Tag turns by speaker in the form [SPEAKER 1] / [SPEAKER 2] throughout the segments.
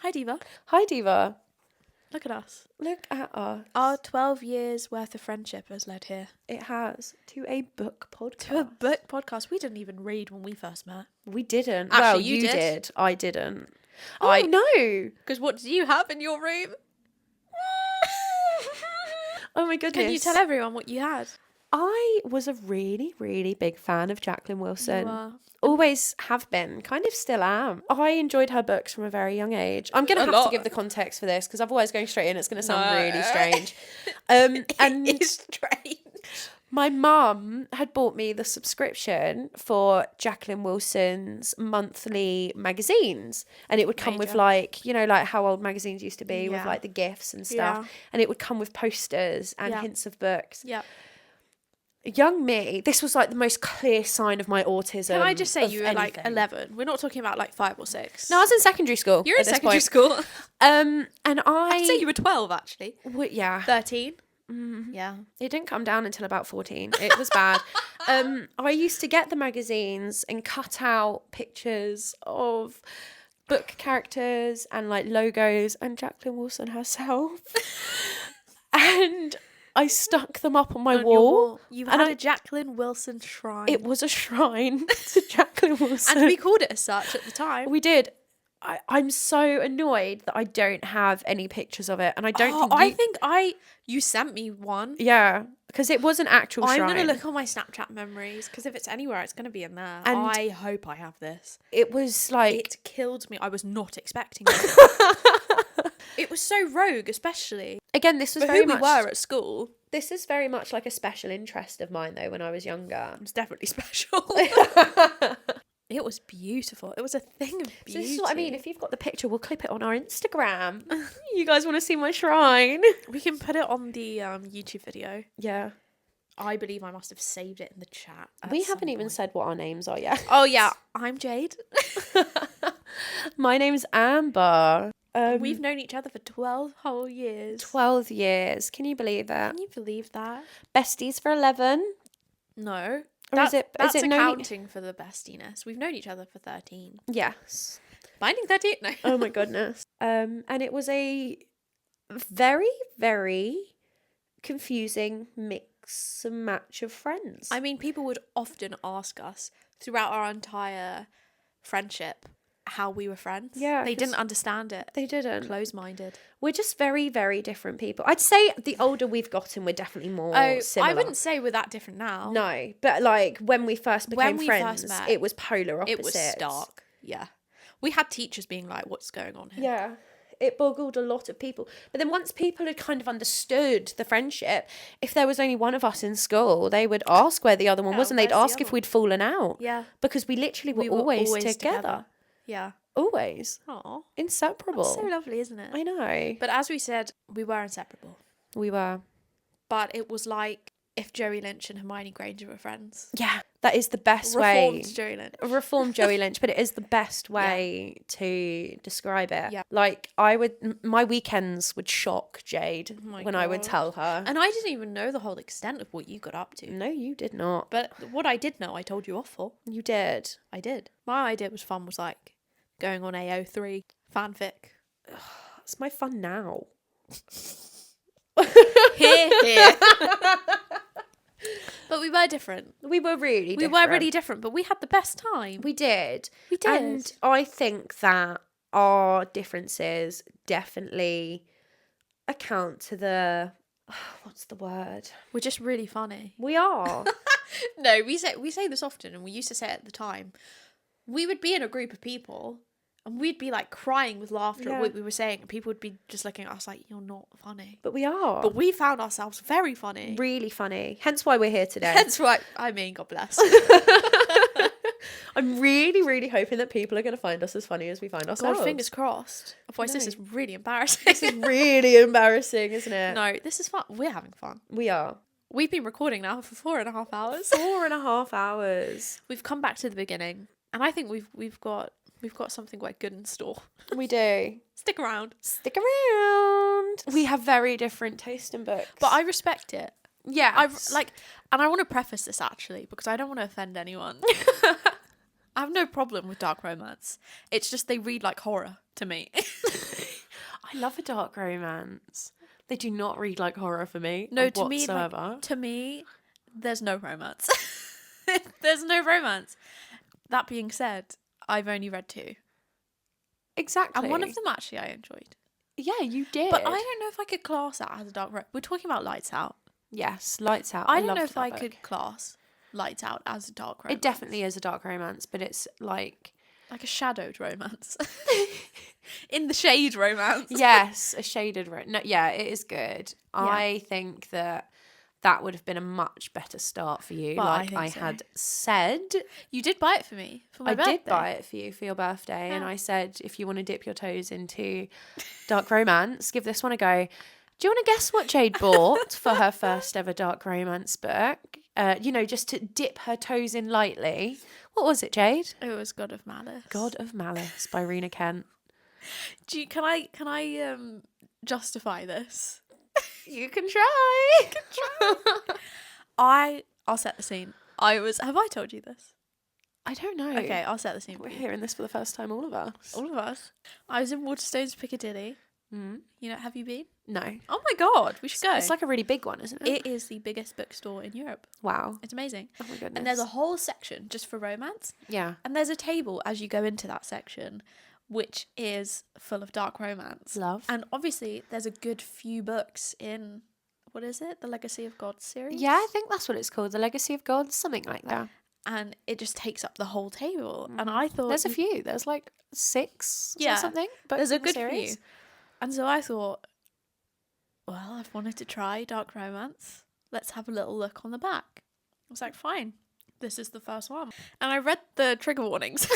[SPEAKER 1] Hi, Diva.
[SPEAKER 2] Hi, Diva.
[SPEAKER 1] Look at us.
[SPEAKER 2] Look at us.
[SPEAKER 1] Our 12 years worth of friendship has led here.
[SPEAKER 2] It has. To a book podcast.
[SPEAKER 1] To a book podcast. We didn't even read when we first met.
[SPEAKER 2] We didn't.
[SPEAKER 1] Actually,
[SPEAKER 2] well,
[SPEAKER 1] you
[SPEAKER 2] you
[SPEAKER 1] did.
[SPEAKER 2] did. I didn't. Oh, no.
[SPEAKER 1] Because what do you have in your room?
[SPEAKER 2] Oh, my goodness.
[SPEAKER 1] Can you tell everyone what you had?
[SPEAKER 2] I was a really, really big fan of Jacqueline Wilson.
[SPEAKER 1] You are.
[SPEAKER 2] Always have been. Kind of still am. I enjoyed her books from a very young age. I'm going to have to give the context for this because otherwise going straight in, it's going to sound really strange. And
[SPEAKER 1] It's strange.
[SPEAKER 2] my mum had bought me the subscription for Jacqueline Wilson's monthly magazines. And it would come with like, you know, like how old magazines used to be with like the gifts and stuff.
[SPEAKER 1] Yeah.
[SPEAKER 2] And it would come with posters and hints of books.
[SPEAKER 1] Yeah.
[SPEAKER 2] Young me, this was like the most clear sign of my autism.
[SPEAKER 1] Can I just say you were like
[SPEAKER 2] anything.
[SPEAKER 1] 11? We're not talking about like 5 or 6.
[SPEAKER 2] No, I was in secondary school.
[SPEAKER 1] You're in
[SPEAKER 2] at this
[SPEAKER 1] secondary
[SPEAKER 2] point.
[SPEAKER 1] school.
[SPEAKER 2] And
[SPEAKER 1] I'd say you were 12 actually.
[SPEAKER 2] yeah.
[SPEAKER 1] 13. Yeah.
[SPEAKER 2] It didn't come down until about 14. It was bad. I used to get the magazines and cut out pictures of book characters and like logos and Jacqueline Wilson herself. And I stuck them up on my wall.
[SPEAKER 1] You
[SPEAKER 2] And
[SPEAKER 1] had a Jacqueline Wilson shrine.
[SPEAKER 2] It was a shrine to Jacqueline Wilson.
[SPEAKER 1] And we called it as such at the time.
[SPEAKER 2] We did. I'm so annoyed that I don't have any pictures of it. And I don't
[SPEAKER 1] You sent me one.
[SPEAKER 2] Yeah, because it was an actual shrine.
[SPEAKER 1] I'm going to look on my Snapchat memories because if it's anywhere, it's going to be in there.
[SPEAKER 2] And
[SPEAKER 1] I hope I have this.
[SPEAKER 2] It was like...
[SPEAKER 1] It killed me. I was not expecting it. It was so rogue, especially.
[SPEAKER 2] Again, this was
[SPEAKER 1] For
[SPEAKER 2] very
[SPEAKER 1] who
[SPEAKER 2] much...
[SPEAKER 1] we were at school.
[SPEAKER 2] This is very much like a special interest of mine, though, when I was younger.
[SPEAKER 1] It was definitely special. It was beautiful. It was a thing of beauty.
[SPEAKER 2] So this is what I mean. If you've got the picture, we'll clip it on our Instagram. You guys want to see my shrine?
[SPEAKER 1] We can put it on the YouTube video.
[SPEAKER 2] Yeah.
[SPEAKER 1] I believe I must have saved it in the chat.
[SPEAKER 2] We haven't even said what our names are yet.
[SPEAKER 1] Oh, yeah. I'm Jade.
[SPEAKER 2] My name's Amber.
[SPEAKER 1] We've known each other for 12 whole years.
[SPEAKER 2] 12 years. Can you believe that?
[SPEAKER 1] Can you believe that?
[SPEAKER 2] Besties for 11.
[SPEAKER 1] No.
[SPEAKER 2] Or is it
[SPEAKER 1] accounting for the bestiness. We've known each other for 13.
[SPEAKER 2] Yes.
[SPEAKER 1] Binding 13? No.
[SPEAKER 2] Oh my goodness. And it was a very, very confusing mix and match of friends.
[SPEAKER 1] I mean, people would often ask us throughout our entire friendship how we were friends.
[SPEAKER 2] Yeah.
[SPEAKER 1] They didn't understand it.
[SPEAKER 2] They didn't.
[SPEAKER 1] Close-minded.
[SPEAKER 2] We're just very, very different people. I'd say the older we've gotten, we're definitely more similar.
[SPEAKER 1] I wouldn't say we're that different now.
[SPEAKER 2] No, but like when we first became friends,
[SPEAKER 1] first met,
[SPEAKER 2] it was polar opposites.
[SPEAKER 1] It was stark. Yeah. We had teachers being like, what's going on here?
[SPEAKER 2] Yeah. It boggled a lot of people. But then once people had kind of understood the friendship, if there was only one of us in school, they would ask where the other one was and they'd ask if we'd fallen out.
[SPEAKER 1] Yeah.
[SPEAKER 2] Because we literally were always together.
[SPEAKER 1] Yeah.
[SPEAKER 2] Always.
[SPEAKER 1] Oh,
[SPEAKER 2] inseparable.
[SPEAKER 1] That's so lovely, isn't it?
[SPEAKER 2] I know.
[SPEAKER 1] But as we said, we were inseparable.
[SPEAKER 2] We were.
[SPEAKER 1] But it was like if Joey Lynch and Hermione Granger were friends.
[SPEAKER 2] Yeah, that is the best way.
[SPEAKER 1] Reformed Joey Lynch.
[SPEAKER 2] Reformed Joey Lynch, but it is the best way to describe it.
[SPEAKER 1] Yeah.
[SPEAKER 2] Like my weekends would shock Jade when I would tell her.
[SPEAKER 1] And I didn't even know the whole extent of what you got up to.
[SPEAKER 2] No, you did not.
[SPEAKER 1] But what I did know, I told you off for.
[SPEAKER 2] You did.
[SPEAKER 1] I did. My idea was fun was like going on AO3 fanfic.
[SPEAKER 2] It's my fun now.
[SPEAKER 1] Here. But we were different.
[SPEAKER 2] We were really different.
[SPEAKER 1] We were really different, but we had the best time.
[SPEAKER 2] We did.
[SPEAKER 1] We did.
[SPEAKER 2] And I think that our differences definitely account to the... what's the word?
[SPEAKER 1] We're just really funny.
[SPEAKER 2] We are.
[SPEAKER 1] No, we say this often, and we used to say it at the time. We would be in a group of people and we'd be like crying with laughter at what we were saying, and people would be just looking at us like, you're not funny.
[SPEAKER 2] But we are.
[SPEAKER 1] But we found ourselves very funny.
[SPEAKER 2] Really funny. Hence why we're here today.
[SPEAKER 1] Hence why, I mean, God bless.
[SPEAKER 2] I'm really, really hoping that people are going to find us as funny as we find ourselves.
[SPEAKER 1] God, fingers crossed. Otherwise, this is really embarrassing.
[SPEAKER 2] This is really embarrassing, isn't it?
[SPEAKER 1] No, this is fun. We're having fun.
[SPEAKER 2] We are.
[SPEAKER 1] We've been recording now for 4.5 hours.
[SPEAKER 2] 4.5 hours.
[SPEAKER 1] We've come back to the beginning, and I think we've got something quite good in store.
[SPEAKER 2] We do.
[SPEAKER 1] Stick around.
[SPEAKER 2] Stick around. We have very different taste in books.
[SPEAKER 1] But I respect it.
[SPEAKER 2] Yeah.
[SPEAKER 1] And I want to preface this actually, because I don't want to offend anyone. I have no problem with dark romance. It's just they read like horror to me.
[SPEAKER 2] I love a dark romance. They do not read like horror for me.
[SPEAKER 1] No,
[SPEAKER 2] whatsoever.
[SPEAKER 1] to me, there's no romance. There's no romance. That being said, I've only read 2.
[SPEAKER 2] Exactly.
[SPEAKER 1] And one of them actually I enjoyed.
[SPEAKER 2] Yeah, you did.
[SPEAKER 1] But I don't know if I could class that as a dark romance. We're talking about Lights Out.
[SPEAKER 2] Yes, Lights Out.
[SPEAKER 1] I don't know
[SPEAKER 2] loved
[SPEAKER 1] if
[SPEAKER 2] that
[SPEAKER 1] I
[SPEAKER 2] book.
[SPEAKER 1] could class Lights Out as a dark romance.
[SPEAKER 2] It definitely is a dark romance, but it's like
[SPEAKER 1] a shadowed romance. In the shade romance.
[SPEAKER 2] Yes, a shaded no, yeah, it is good. Yeah. I think that would have been a much better start for you.
[SPEAKER 1] Well,
[SPEAKER 2] like I
[SPEAKER 1] so.
[SPEAKER 2] had said.
[SPEAKER 1] You did buy it for me for my birthday.
[SPEAKER 2] I did buy it for you for your birthday. Yeah. And I said, if you want to dip your toes into dark romance, give this one a go. Do you want to guess what Jade bought for her first ever dark romance book? Just to dip her toes in lightly. What was it, Jade?
[SPEAKER 1] It was God of Malice.
[SPEAKER 2] God of Malice by Rena Kent.
[SPEAKER 1] Can I justify this?
[SPEAKER 2] You can try.
[SPEAKER 1] I'll set the scene. Have I told you this?
[SPEAKER 2] I don't know.
[SPEAKER 1] Okay, I'll set the scene.
[SPEAKER 2] We're hearing this for the first time, all of us.
[SPEAKER 1] All of us. I was in Waterstones, Piccadilly.
[SPEAKER 2] Mm.
[SPEAKER 1] Have you been?
[SPEAKER 2] No.
[SPEAKER 1] Oh my God, we should go.
[SPEAKER 2] It's like a really big one, isn't it?
[SPEAKER 1] It is the biggest bookstore in Europe.
[SPEAKER 2] Wow.
[SPEAKER 1] It's amazing.
[SPEAKER 2] Oh my goodness.
[SPEAKER 1] And there's a whole section just for romance.
[SPEAKER 2] Yeah.
[SPEAKER 1] And there's a table as you go into that section, which is full of dark romance.
[SPEAKER 2] Love.
[SPEAKER 1] And obviously there's a good few books in, what is it? The Legacy of Gods series?
[SPEAKER 2] Yeah, I think that's what it's called. The Legacy of Gods, something like that.
[SPEAKER 1] And it just takes up the whole table. And I thought...
[SPEAKER 2] There's a few. There's like 6 or something.
[SPEAKER 1] But there's a good
[SPEAKER 2] series.
[SPEAKER 1] few. And so I thought, well, I've wanted to try dark romance. Let's have a little look on the back. I was like, fine. This is the first one. And I read the trigger warnings.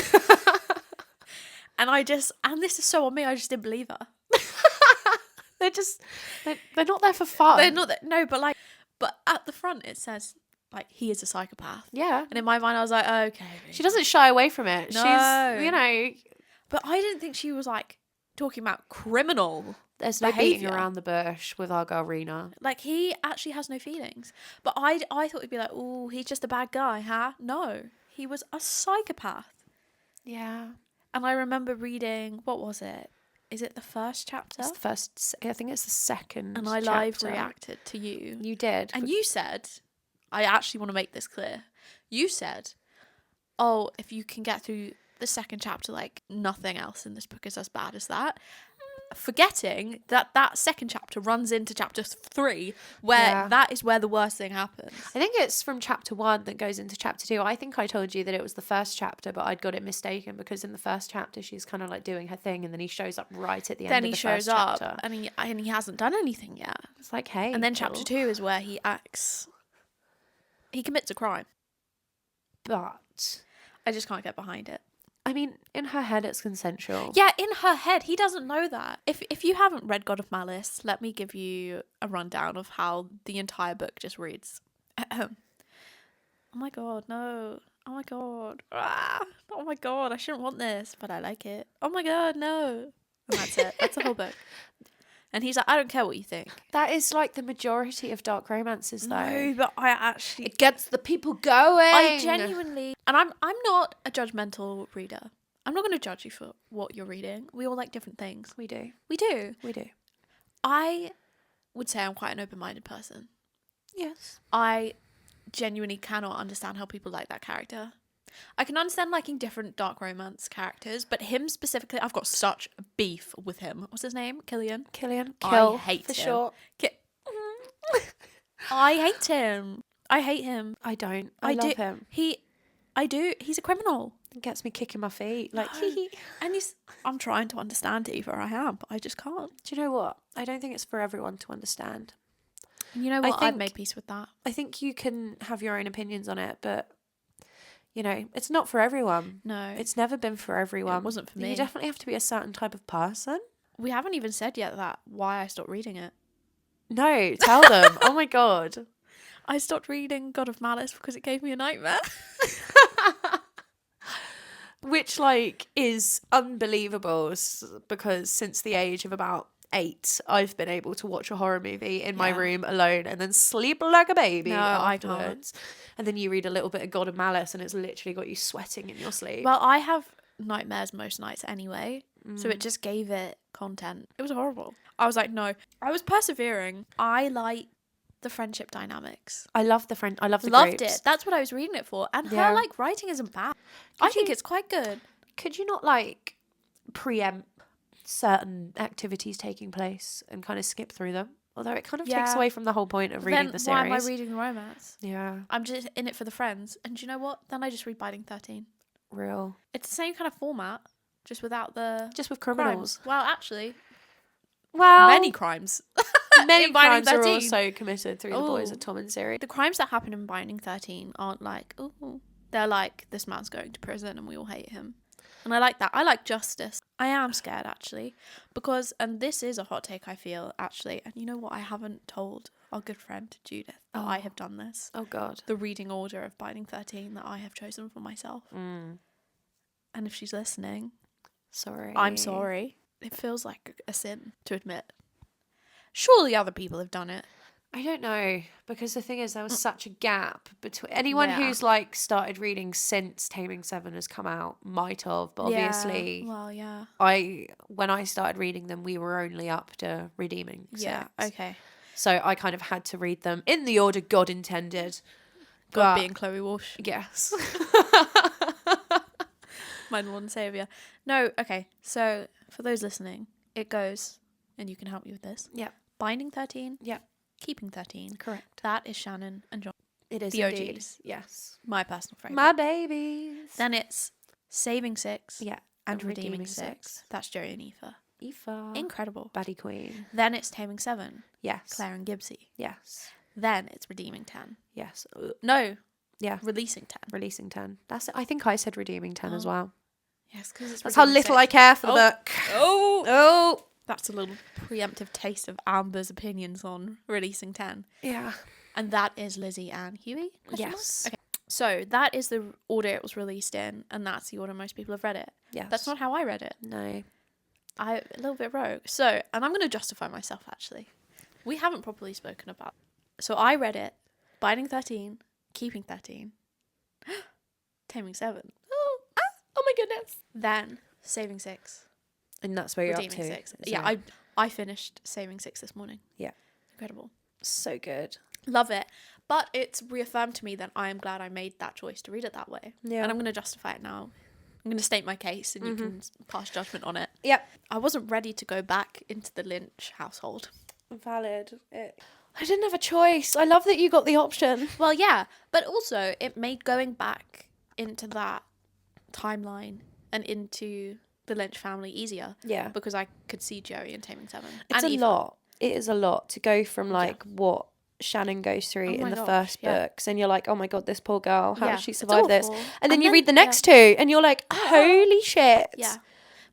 [SPEAKER 1] And this is so on me, I just didn't believe her.
[SPEAKER 2] They're not there for fun.
[SPEAKER 1] They're not, but at the front it says, like, he is a psychopath.
[SPEAKER 2] Yeah.
[SPEAKER 1] And in my mind I was like, oh, okay.
[SPEAKER 2] She doesn't shy away from it.
[SPEAKER 1] No.
[SPEAKER 2] She's,
[SPEAKER 1] But I didn't think she was, like, talking about criminal
[SPEAKER 2] there's no
[SPEAKER 1] behaviour.
[SPEAKER 2] beating around the bush with our girl Rena.
[SPEAKER 1] Like, he actually has no feelings. But I thought he'd be like, oh, he's just a bad guy, huh? No. He was a psychopath.
[SPEAKER 2] Yeah.
[SPEAKER 1] And I remember reading, what was it? Is it the first chapter?
[SPEAKER 2] It's the first, I think it's the second
[SPEAKER 1] And I
[SPEAKER 2] chapter.
[SPEAKER 1] live reacted to you.
[SPEAKER 2] You did.
[SPEAKER 1] And you said, I actually want to make this clear. You said, oh, if you can get through the second chapter, like, nothing else in this book is as bad as that. Forgetting that second chapter runs into chapter 3, where that is where the worst thing happens.
[SPEAKER 2] I think it's from chapter 1 that goes into chapter 2. I think I told you that it was the first chapter, but I'd got it mistaken because in the first chapter she's kind of like doing her thing, and then he shows up right at the end of the first chapter.
[SPEAKER 1] Then he shows up, and he hasn't done anything yet.
[SPEAKER 2] It's like, hey.
[SPEAKER 1] And then chapter 2 is where he commits a crime.
[SPEAKER 2] But
[SPEAKER 1] I just can't get behind it.
[SPEAKER 2] I mean, in her head, it's consensual.
[SPEAKER 1] Yeah, in her head. He doesn't know that. If you haven't read God of Malice, let me give you a rundown of how the entire book just reads. Oh my God, no. Oh my God. Ah, oh my God, I shouldn't want this, but I like it. Oh my God, no. And that's it. That's the whole book. And he's like, I don't care what you think.
[SPEAKER 2] That is like the majority of dark romances, though.
[SPEAKER 1] No, but I actually...
[SPEAKER 2] It gets the people going.
[SPEAKER 1] I genuinely... And I'm not a judgmental reader. I'm not going to judge you for what you're reading. We all like different things.
[SPEAKER 2] We do.
[SPEAKER 1] We do.
[SPEAKER 2] We do.
[SPEAKER 1] I would say I'm quite an open-minded person.
[SPEAKER 2] Yes.
[SPEAKER 1] I genuinely cannot understand how people like that character. I can understand liking different dark romance characters, but him specifically, I've got such beef with him. What's his name? Killian?
[SPEAKER 2] Kill.
[SPEAKER 1] I hate
[SPEAKER 2] for
[SPEAKER 1] him.
[SPEAKER 2] sure.
[SPEAKER 1] I hate him. I hate him.
[SPEAKER 2] I don't. I love him.
[SPEAKER 1] I do. He's a criminal.
[SPEAKER 2] It gets me kicking my feet. Like,
[SPEAKER 1] and I'm trying to understand Diva. I am, but I just can't.
[SPEAKER 2] Do you know what? I don't think it's for everyone to understand.
[SPEAKER 1] And you know what? I've made peace with that.
[SPEAKER 2] I think you can have your own opinions on it, but it's not for everyone.
[SPEAKER 1] No.
[SPEAKER 2] It's never been for everyone.
[SPEAKER 1] It wasn't for me.
[SPEAKER 2] You definitely have to be a certain type of person.
[SPEAKER 1] We haven't even said yet why I stopped reading it.
[SPEAKER 2] No, tell them. Oh my God.
[SPEAKER 1] I stopped reading God of Malice because it gave me a nightmare.
[SPEAKER 2] Which, is unbelievable because since the age of about 8, I've been able to watch a horror movie in my room alone and then sleep like a baby afterwards. And then you read a little bit of God of Malice and it's literally got you sweating in your sleep.
[SPEAKER 1] Well, I have nightmares most nights anyway, so it just gave it content. It was horrible. I was like, no. I was persevering. I like the friendship dynamics.
[SPEAKER 2] I love the
[SPEAKER 1] Loved
[SPEAKER 2] groups.
[SPEAKER 1] it. That's what I was reading it for. And
[SPEAKER 2] Yeah.
[SPEAKER 1] her like writing isn't bad. I think it's quite good.
[SPEAKER 2] Could you not like preempt certain activities taking place and kind of skip through them? Although it kind of takes away from the whole point of reading the series.
[SPEAKER 1] Why am I reading the romance?
[SPEAKER 2] Yeah.
[SPEAKER 1] I'm just in it for the friends. And do you know what? Then I just read Binding 13.
[SPEAKER 2] Real.
[SPEAKER 1] It's the same kind of format, just without the
[SPEAKER 2] Just with criminals.
[SPEAKER 1] crimes. Well, actually,
[SPEAKER 2] Well,
[SPEAKER 1] many crimes.
[SPEAKER 2] many
[SPEAKER 1] in Binding
[SPEAKER 2] crimes are
[SPEAKER 1] 13.
[SPEAKER 2] also committed through the Boys of Tommen series.
[SPEAKER 1] The crimes that happen in Binding 13 aren't like, oh, they're like, this man's going to prison and we all hate him. And I like that. I like justice. I am scared, actually, because, and this is a hot take, I feel, actually, and you know what? I haven't told our good friend Judith that I have done this.
[SPEAKER 2] Oh, God.
[SPEAKER 1] The reading order of Binding 13 that I have chosen for myself. And if she's listening,
[SPEAKER 2] Sorry.
[SPEAKER 1] I'm sorry. It feels like a sin to admit. Surely other people have done it.
[SPEAKER 2] I don't know, because the thing is, there was such a gap between anyone who's like started reading since Taming 7 has come out might have, but obviously, when I started reading them, we were only up to Redeeming 6.
[SPEAKER 1] Yeah, okay.
[SPEAKER 2] So I kind of had to read them in the order God intended.
[SPEAKER 1] God being Chloe Walsh.
[SPEAKER 2] Yes.
[SPEAKER 1] My Lord and Saviour. No, okay. So for those listening, it goes, and you can help me with this.
[SPEAKER 2] Yeah.
[SPEAKER 1] Binding 13.
[SPEAKER 2] Yeah.
[SPEAKER 1] Keeping 13.
[SPEAKER 2] Correct.
[SPEAKER 1] That is Shannon and John.
[SPEAKER 2] It is
[SPEAKER 1] the
[SPEAKER 2] indeed.
[SPEAKER 1] OGs.
[SPEAKER 2] Yes.
[SPEAKER 1] My personal favourite.
[SPEAKER 2] My babies.
[SPEAKER 1] Then it's Saving 6.
[SPEAKER 2] Yeah.
[SPEAKER 1] And Redeeming 6. That's Joey and Aoife.
[SPEAKER 2] Aoife.
[SPEAKER 1] Incredible.
[SPEAKER 2] Baddie Queen.
[SPEAKER 1] Then it's Taming 7.
[SPEAKER 2] Yes.
[SPEAKER 1] Claire and Gibbsy.
[SPEAKER 2] Yes.
[SPEAKER 1] Then it's Redeeming 10.
[SPEAKER 2] Yes.
[SPEAKER 1] No.
[SPEAKER 2] Yeah.
[SPEAKER 1] Releasing 10.
[SPEAKER 2] Releasing 10. That's it. I think I said Redeeming 10 as well.
[SPEAKER 1] Yes, because it's
[SPEAKER 2] That's how little I care for the book. Oh.
[SPEAKER 1] That's a little preemptive taste of Amber's opinions on Releasing 10.
[SPEAKER 2] Yeah.
[SPEAKER 1] And that is Lizzie and Huey?
[SPEAKER 2] Yes.
[SPEAKER 1] Okay. So that is the order it was released in, and that's the order most people have read it.
[SPEAKER 2] Yes.
[SPEAKER 1] That's not how I read it.
[SPEAKER 2] No.
[SPEAKER 1] A little bit rogue. So, and I'm going to justify myself, actually. We haven't properly spoken about it. So I read it, Binding 13, Keeping 13, Taming 7. Oh my goodness. Then Saving 6.
[SPEAKER 2] And that's where you're
[SPEAKER 1] Redeeming
[SPEAKER 2] up to.
[SPEAKER 1] 6. Yeah, I finished Saving 6 this morning.
[SPEAKER 2] Yeah.
[SPEAKER 1] Incredible.
[SPEAKER 2] So good.
[SPEAKER 1] Love it. But it's reaffirmed to me that I am glad I made that choice to read it that way.
[SPEAKER 2] Yeah.
[SPEAKER 1] And I'm going to justify it now. I'm going to state my case and you can pass judgment on it.
[SPEAKER 2] Yep.
[SPEAKER 1] I wasn't ready to go back into the Lynch household.
[SPEAKER 2] Valid. I didn't have a choice. I love that you got the option.
[SPEAKER 1] Well, yeah. But also, it made going back into that timeline and into the Lynch family easier.
[SPEAKER 2] Yeah.
[SPEAKER 1] Because I could see Joey in Taming 7.
[SPEAKER 2] It's
[SPEAKER 1] and
[SPEAKER 2] a
[SPEAKER 1] Aoife.
[SPEAKER 2] lot. It is a lot to go from like what Shannon goes through in the first books, and you're like, oh my god, this poor girl, how did she survive this? And then you read the next two and you're like, holy shit.
[SPEAKER 1] Yeah.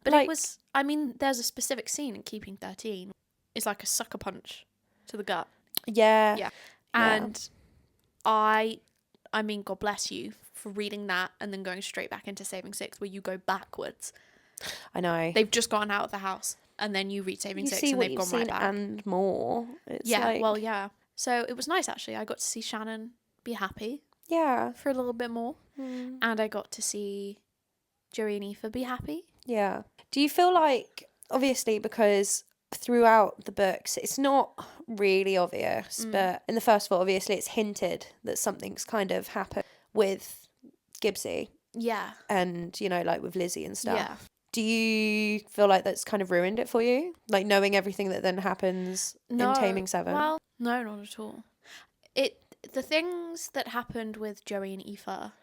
[SPEAKER 1] But
[SPEAKER 2] like,
[SPEAKER 1] it was, I mean, there's a specific scene in Keeping 13. It's like a sucker punch to the gut.
[SPEAKER 2] Yeah.
[SPEAKER 1] Yeah. And I mean, God bless you for reading that and then going straight back into Saving 6 where you go backwards.
[SPEAKER 2] I know.
[SPEAKER 1] They've just gotten out of the house and then you read Saving 6 and they've gone right back.
[SPEAKER 2] And more. It's
[SPEAKER 1] yeah. So it was nice, actually. I got to see Shannon be happy.
[SPEAKER 2] Yeah.
[SPEAKER 1] For a little bit more. And I got to see Joey and Aoife be happy.
[SPEAKER 2] Yeah. Do you feel like, obviously, because throughout the books, it's not really obvious, but in the first four, obviously, it's hinted that something's kind of happened with Gibbsy.
[SPEAKER 1] Yeah.
[SPEAKER 2] And, you know, like with Lizzie and stuff.
[SPEAKER 1] Yeah.
[SPEAKER 2] Do you feel like that's kind of ruined it for you? Like knowing everything that then happens in Taming 7?
[SPEAKER 1] Well, no, not at all. The things that happened with Joey and Aoife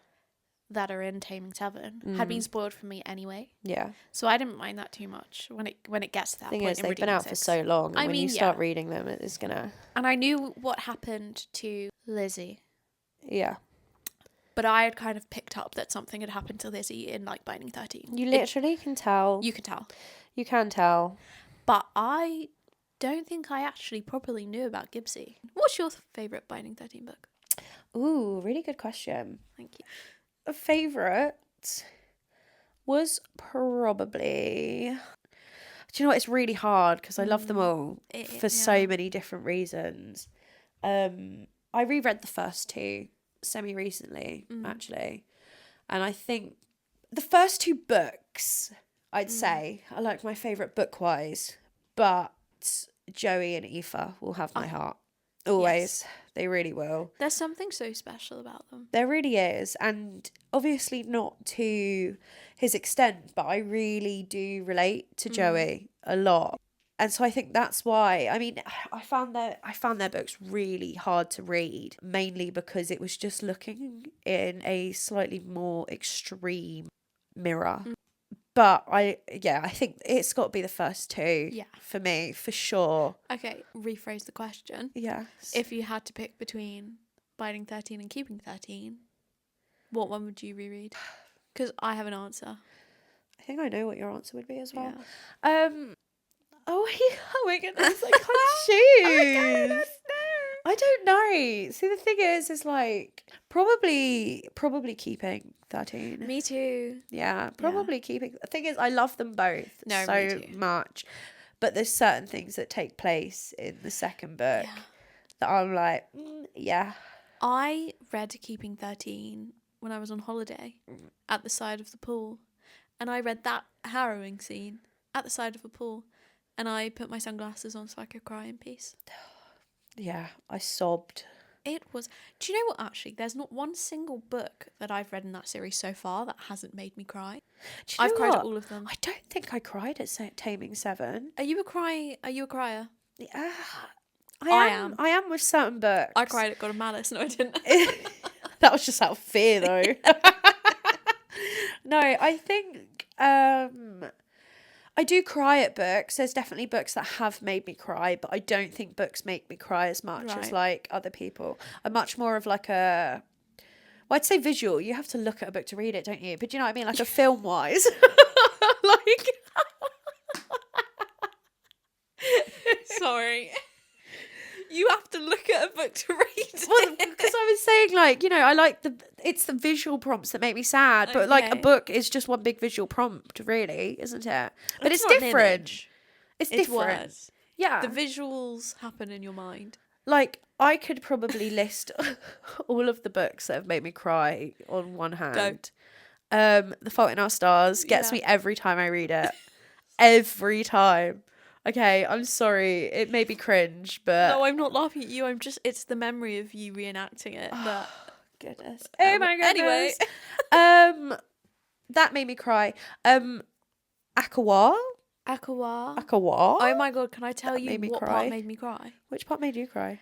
[SPEAKER 1] that are in Taming 7 had been spoiled for me anyway.
[SPEAKER 2] Yeah.
[SPEAKER 1] So I didn't mind that too much when it gets to that point.
[SPEAKER 2] Thing is, they've been out for so long, and when you start reading them, it is gonna.
[SPEAKER 1] And I knew what happened to Lizzie.
[SPEAKER 2] Yeah.
[SPEAKER 1] But I had kind of picked up that something had happened to Lizzie in like Binding 13.
[SPEAKER 2] You literally can tell.
[SPEAKER 1] You can tell.
[SPEAKER 2] You can tell.
[SPEAKER 1] But I don't think I actually properly knew about Gibbsy. What's your favourite Binding 13 book?
[SPEAKER 2] Ooh, really good question.
[SPEAKER 1] Thank you.
[SPEAKER 2] A favourite was probably... Do you know what? It's really hard because I love them all for so
[SPEAKER 1] yeah.
[SPEAKER 2] many different reasons. I reread the first two semi-recently, actually. And I think the first two books, I'd say, are like my favourite book-wise. But Joey and Aoife will have my heart. Always. Yes. They really will.
[SPEAKER 1] There's something so special about them.
[SPEAKER 2] There really is. And obviously not to his extent, but I really do relate to Joey a lot. And so I think that's why, I mean, I found their books really hard to read, mainly because it was just looking in a slightly more extreme mirror. But I think it's got to be the first two for me, for sure.
[SPEAKER 1] Okay, rephrase the question.
[SPEAKER 2] Yes.
[SPEAKER 1] If you had to pick between Biding 13 and Keeping 13, what one would you reread? Because I have an answer.
[SPEAKER 2] I think I know what your answer would be as well.
[SPEAKER 1] Yeah.
[SPEAKER 2] Oh my goodness, I can't choose. I don't know. See, the thing is like probably Keeping 13.
[SPEAKER 1] Me too.
[SPEAKER 2] Yeah, probably Keeping. The thing is, I love them both so much, but there's certain things that take place in the second book that I'm like, yeah.
[SPEAKER 1] I read Keeping 13 when I was on holiday at the side of the pool, and I read that harrowing scene at the side of a pool, and I put my sunglasses on so I could cry in peace.
[SPEAKER 2] Yeah, I sobbed.
[SPEAKER 1] It was... Do you know what, actually? There's not one single book that I've read in that series so far that hasn't made me cry. I've cried at all of them.
[SPEAKER 2] I don't think I cried at Taming 7.
[SPEAKER 1] Are you a crier?
[SPEAKER 2] Yeah, I am. I am with certain books.
[SPEAKER 1] I cried at God of Malice. No, I didn't.
[SPEAKER 2] That was just out of fear, though. No, I think... I do cry at books. There's definitely books that have made me cry, but I don't think books make me cry as much as like other people. I'm much more of like a... Well, I'd say visual. You have to look at a book to read it, don't you? But do you know what I mean? Like a film-wise. Like...
[SPEAKER 1] Sorry. You have to look at a book to read it.
[SPEAKER 2] Well, because I was saying, like, you know, I like it's the visual prompts that make me sad, but like a book is just one big visual prompt, really, isn't it? But it's different. It's different.
[SPEAKER 1] Words.
[SPEAKER 2] Yeah.
[SPEAKER 1] The visuals happen in your mind.
[SPEAKER 2] Like, I could probably list all of the books that have made me cry on one hand. Don't. The Fault in Our Stars gets me every time I read it. Every time. Okay, I'm sorry. It made me cringe, but...
[SPEAKER 1] No, I'm not laughing at you. It's the memory of you reenacting it. But...
[SPEAKER 2] Goodness. Oh my goodness.
[SPEAKER 1] Anyway.
[SPEAKER 2] That made me cry. ACOTAR.
[SPEAKER 1] Oh my God, can I tell you what part made me cry?
[SPEAKER 2] Which part made you cry?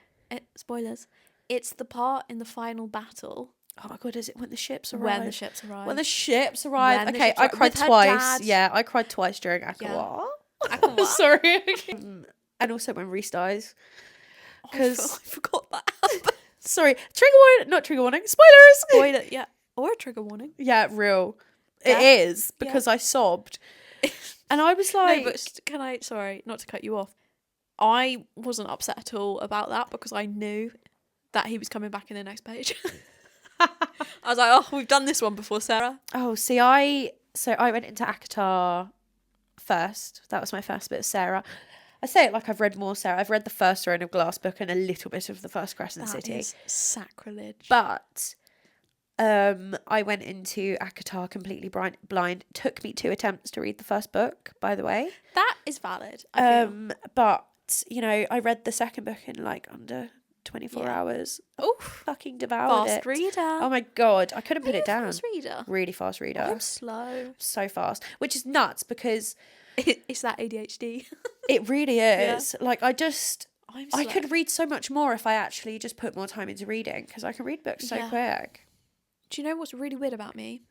[SPEAKER 1] Spoilers. It's the part in the final battle.
[SPEAKER 2] Oh my God, is it when the ships arrive?
[SPEAKER 1] When the ships arrive.
[SPEAKER 2] Okay, I cried twice. Yeah, I cried twice during ACOTAR. Sorry. And also when Reese dies. Because
[SPEAKER 1] I forgot that happened.
[SPEAKER 2] Sorry. Not trigger warning. Spoilers.
[SPEAKER 1] Spoiler, yeah. Or a trigger warning.
[SPEAKER 2] Yeah, real. It is because I sobbed. And I was like...
[SPEAKER 1] No, but sorry, not to cut you off. I wasn't upset at all about that because I knew that he was coming back in the next page. I was like, oh, we've done this one before, Sarah.
[SPEAKER 2] Oh, see, I went into ACOTAR first. That was my first bit of Sarah. I say it like I've read more Sarah. I've read the first Throne of Glass book and a little bit of the first Crescent City.
[SPEAKER 1] That is sacrilege.
[SPEAKER 2] But I went into ACOTAR completely blind. Took me 2 attempts to read the first book, by the way.
[SPEAKER 1] That is valid. I feel.
[SPEAKER 2] But you know, I read the second book in like under 24 hours.
[SPEAKER 1] Oh,
[SPEAKER 2] fucking devoured
[SPEAKER 1] fast reader.
[SPEAKER 2] Oh my God, I couldn't put it down.
[SPEAKER 1] Fast reader.
[SPEAKER 2] Really fast reader.
[SPEAKER 1] I'm slow.
[SPEAKER 2] So fast, which is nuts because
[SPEAKER 1] it's that ADHD.
[SPEAKER 2] It really is. Yeah. Like I
[SPEAKER 1] slow.
[SPEAKER 2] could read so much more if I actually just put more time into reading because I can read books so quick.
[SPEAKER 1] Do you know what's really weird about me?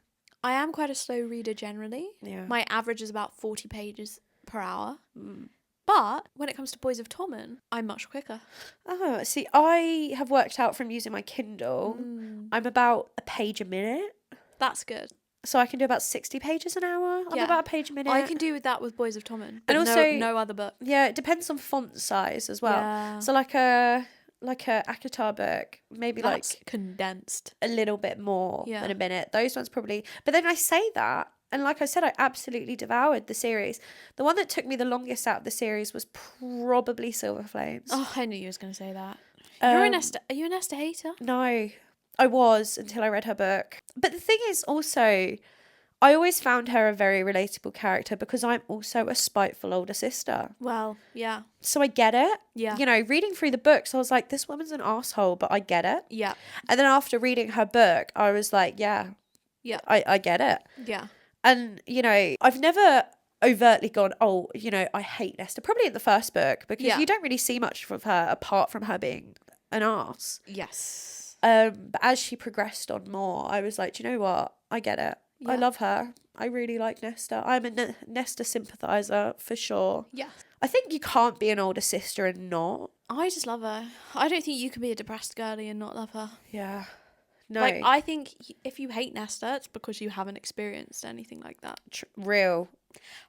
[SPEAKER 1] I am quite a slow reader generally.
[SPEAKER 2] Yeah.
[SPEAKER 1] My average is about 40 pages per hour. But when it comes to Boys of Tommen, I'm much quicker.
[SPEAKER 2] Oh, see, I have worked out from using my Kindle, I'm about a page a minute.
[SPEAKER 1] That's good.
[SPEAKER 2] So I can do about 60 pages an hour. I'm about a page a minute.
[SPEAKER 1] I can do that with Boys of Tommen. But
[SPEAKER 2] and also,
[SPEAKER 1] no other book.
[SPEAKER 2] Yeah, it depends on font size as well. Yeah. So like a ACOTAR book, maybe
[SPEAKER 1] that's
[SPEAKER 2] like
[SPEAKER 1] condensed
[SPEAKER 2] a little bit more than a minute. Those ones probably. But then I say that, And like I said, I absolutely devoured the series. The one that took me the longest out of the series was probably Silver Flames.
[SPEAKER 1] Oh, I knew you was going to say that.
[SPEAKER 2] Um,
[SPEAKER 1] Are you an Esther hater?
[SPEAKER 2] No, I was until I read her book. But the thing is also, I always found her a very relatable character because I'm also a spiteful older sister.
[SPEAKER 1] Well, yeah.
[SPEAKER 2] So I get it.
[SPEAKER 1] Yeah.
[SPEAKER 2] You know, reading through the books, I was like, this woman's an asshole, but I get it.
[SPEAKER 1] Yeah.
[SPEAKER 2] And then after reading her book, I was like, yeah, I get it.
[SPEAKER 1] Yeah.
[SPEAKER 2] And, you know, I've never overtly gone, oh, you know, I hate Nesta. Probably in the first book, because
[SPEAKER 1] Yeah.
[SPEAKER 2] you don't really see much of her apart from her being an arse.
[SPEAKER 1] Yes.
[SPEAKER 2] But as she progressed on more, I was like, do you know what? I get it. I love her. I really like Nesta. I'm a Nesta sympathiser for sure.
[SPEAKER 1] Yeah.
[SPEAKER 2] I think you can't be an older sister and not.
[SPEAKER 1] I just love her. I don't think you can be a depressed girly and not love her.
[SPEAKER 2] Yeah. No.
[SPEAKER 1] Like, I think if you hate Nesta, it's because you haven't experienced anything like that.
[SPEAKER 2] Real.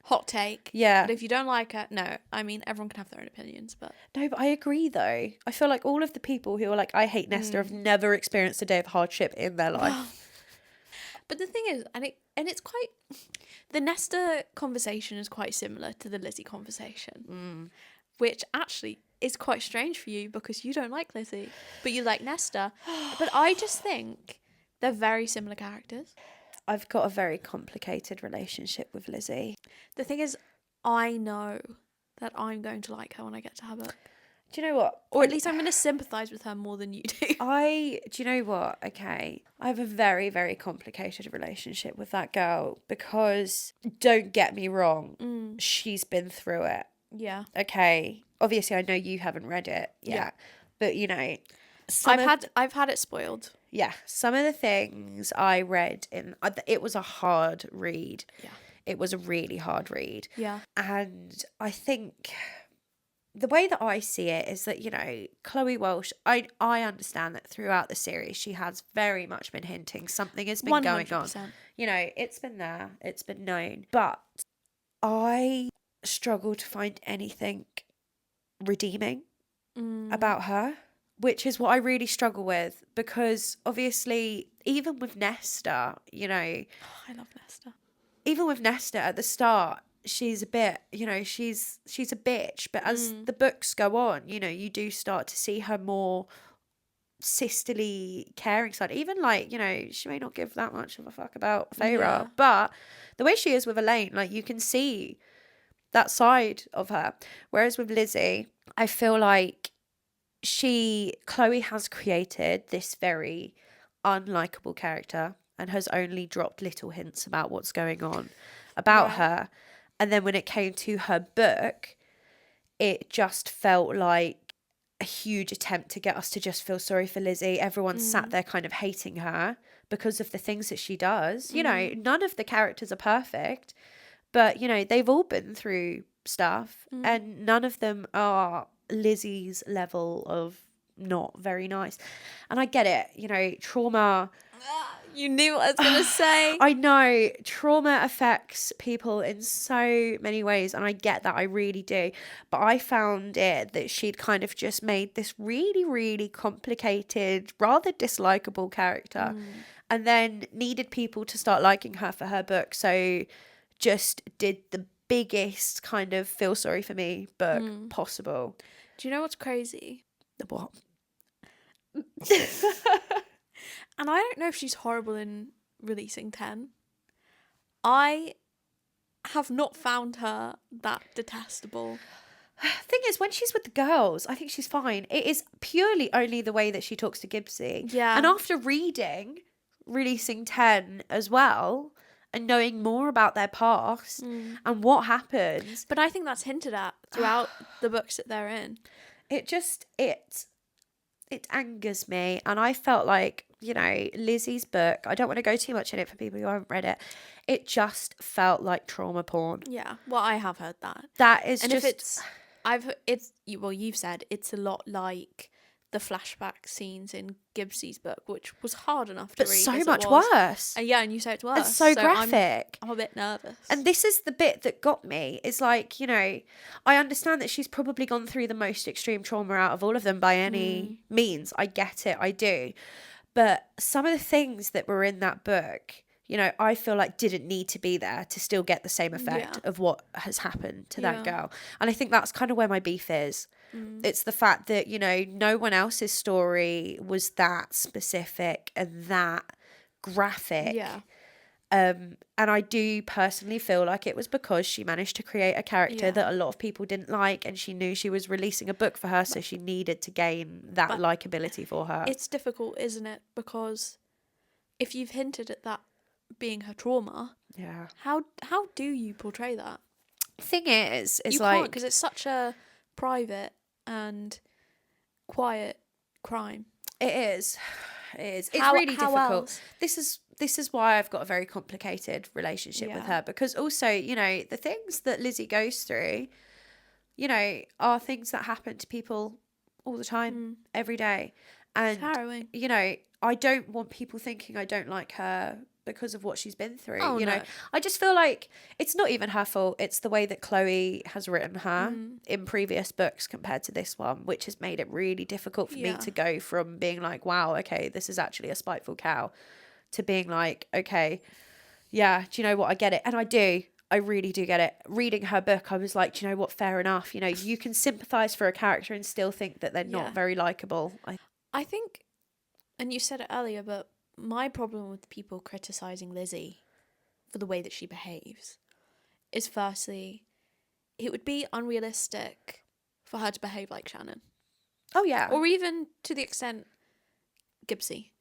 [SPEAKER 1] Hot take.
[SPEAKER 2] Yeah.
[SPEAKER 1] But if you don't like her, no. I mean, everyone can have their own opinions, but...
[SPEAKER 2] No, but I agree, though. I feel like all of the people who are like, I hate Nesta, have never experienced a day of hardship in their life.
[SPEAKER 1] But the thing is, and it's quite... The Nesta conversation is quite similar to the Lizzie conversation. Which actually is quite strange for you because you don't like Lizzie, but you like Nesta. But I just think they're very similar characters.
[SPEAKER 2] I've got a very complicated relationship with Lizzie.
[SPEAKER 1] The thing is, I know that I'm going to like her when I get to her book.
[SPEAKER 2] Do you know what?
[SPEAKER 1] Or at least I'm going to sympathise with her more than you do.
[SPEAKER 2] Do you know what? Okay. I have a very, very complicated relationship with that girl because, don't get me wrong, she's been through it.
[SPEAKER 1] Yeah.
[SPEAKER 2] Okay. Obviously, I know you haven't read it yet,
[SPEAKER 1] Yeah.
[SPEAKER 2] but you know,
[SPEAKER 1] I've had it spoiled.
[SPEAKER 2] Yeah, some of the things I read it was a hard read.
[SPEAKER 1] Yeah.
[SPEAKER 2] It was a really hard read.
[SPEAKER 1] Yeah.
[SPEAKER 2] And I think the way that I see it is that, you know, Chloe Welsh, I understand that throughout the series she has very much been hinting something has been
[SPEAKER 1] 100%.
[SPEAKER 2] going on. You know, it's been there, it's been known. But I struggle to find anything redeeming about her, which is what I really struggle with, because obviously even with Nesta, you know,
[SPEAKER 1] I love Nesta.
[SPEAKER 2] Even with Nesta at the start, she's a bit, you know, she's a bitch, but as the books go on, you know, you do start to see her more sisterly caring side. Even like, you know, she may not give that much of a fuck about Feyre, but the way she is with Elaine, like, you can see that side of her. Whereas with Lizzie, I feel like Chloe has created this very unlikable character and has only dropped little hints about what's going on about her. And then when it came to her book, it just felt like a huge attempt to get us to just feel sorry for Lizzie. Everyone sat there kind of hating her because of the things that she does. You know, none of the characters are perfect, but, you know, they've all been through stuff and none of them are Lizzie's level of not very nice. And I get it, you know, trauma.
[SPEAKER 1] You knew what I was going to say.
[SPEAKER 2] I know trauma affects people in so many ways, and I get that, I really do. But I found it that she'd kind of just made this really, really complicated, rather dislikable character, and then needed people to start liking her for her book. So just did the biggest kind of feel sorry for me book possible.
[SPEAKER 1] Do you know what's crazy?
[SPEAKER 2] The what?
[SPEAKER 1] And I don't know if she's horrible in releasing 10. I have not found her that detestable.
[SPEAKER 2] Thing is, when she's with the girls, I think she's fine. It is purely only the way that she talks to Gibbsy.
[SPEAKER 1] Yeah.
[SPEAKER 2] And after reading Releasing 10 as well, and knowing more about their past and what happens.
[SPEAKER 1] But I think that's hinted at throughout the books that they're in.
[SPEAKER 2] It angers me. And I felt like, you know, Lizzie's book, I don't want to go too much in it for people who haven't read it. It just felt like trauma porn.
[SPEAKER 1] Yeah. Well, I have heard that.
[SPEAKER 2] That is
[SPEAKER 1] and
[SPEAKER 2] just...
[SPEAKER 1] you've said it's a lot like the flashback scenes in Gibbsy's book, which was hard enough to read.
[SPEAKER 2] But so much worse.
[SPEAKER 1] And and you say it's worse.
[SPEAKER 2] It's so graphic.
[SPEAKER 1] I'm a bit nervous.
[SPEAKER 2] And this is the bit that got me. Is like, you know, I understand that she's probably gone through the most extreme trauma out of all of them by any means. I get it. I do. But some of the things that were in that book, you know, I feel like didn't need to be there to still get the same effect
[SPEAKER 1] Yeah.
[SPEAKER 2] of what has happened to that
[SPEAKER 1] Yeah.
[SPEAKER 2] girl. And I think that's kind of where my beef is. It's the fact that, you know, no one else's story was that specific and that graphic.
[SPEAKER 1] Yeah.
[SPEAKER 2] And I do personally feel like it was because she managed to create a character
[SPEAKER 1] Yeah.
[SPEAKER 2] that a lot of people didn't like, and she knew she was releasing a book for her, so she needed to gain that
[SPEAKER 1] But
[SPEAKER 2] likability for her.
[SPEAKER 1] It's difficult, isn't it? Because if you've hinted at that being her trauma,
[SPEAKER 2] Yeah.
[SPEAKER 1] how do you portray that?
[SPEAKER 2] Thing is,
[SPEAKER 1] You
[SPEAKER 2] like,
[SPEAKER 1] can't, because it's such a private and quiet crime.
[SPEAKER 2] it is. It is. It's
[SPEAKER 1] How-
[SPEAKER 2] really
[SPEAKER 1] how
[SPEAKER 2] difficult.
[SPEAKER 1] else?
[SPEAKER 2] This is why I've got a very complicated relationship with
[SPEAKER 1] Yeah.
[SPEAKER 2] her, because also, you know, the things that Lizzie goes through, you know, are things that happen to people all the time, every day. And,
[SPEAKER 1] Harrowing.
[SPEAKER 2] you know, I don't want people thinking I don't like her because of what she's been through.
[SPEAKER 1] Oh,
[SPEAKER 2] you know,
[SPEAKER 1] no.
[SPEAKER 2] I just feel like it's not even her fault. It's the way that Chloe has written her in previous books compared to this one, which has made it really difficult for me
[SPEAKER 1] Yeah.
[SPEAKER 2] to go from being like, wow, okay, this is actually a spiteful cow, to being like, okay, yeah, do you know what? I get it. And I do. I really do get it. Reading her book, I was like, do you know what? Fair enough. You know, you can sympathise for a character and still think that they're
[SPEAKER 1] Yeah.
[SPEAKER 2] not very likeable.
[SPEAKER 1] I think, and you said it earlier, but my problem with people criticising Lizzie for the way that she behaves is, firstly, it would be unrealistic for her to behave like Shannon.
[SPEAKER 2] Oh, yeah.
[SPEAKER 1] Or even to the extent Gibbsy.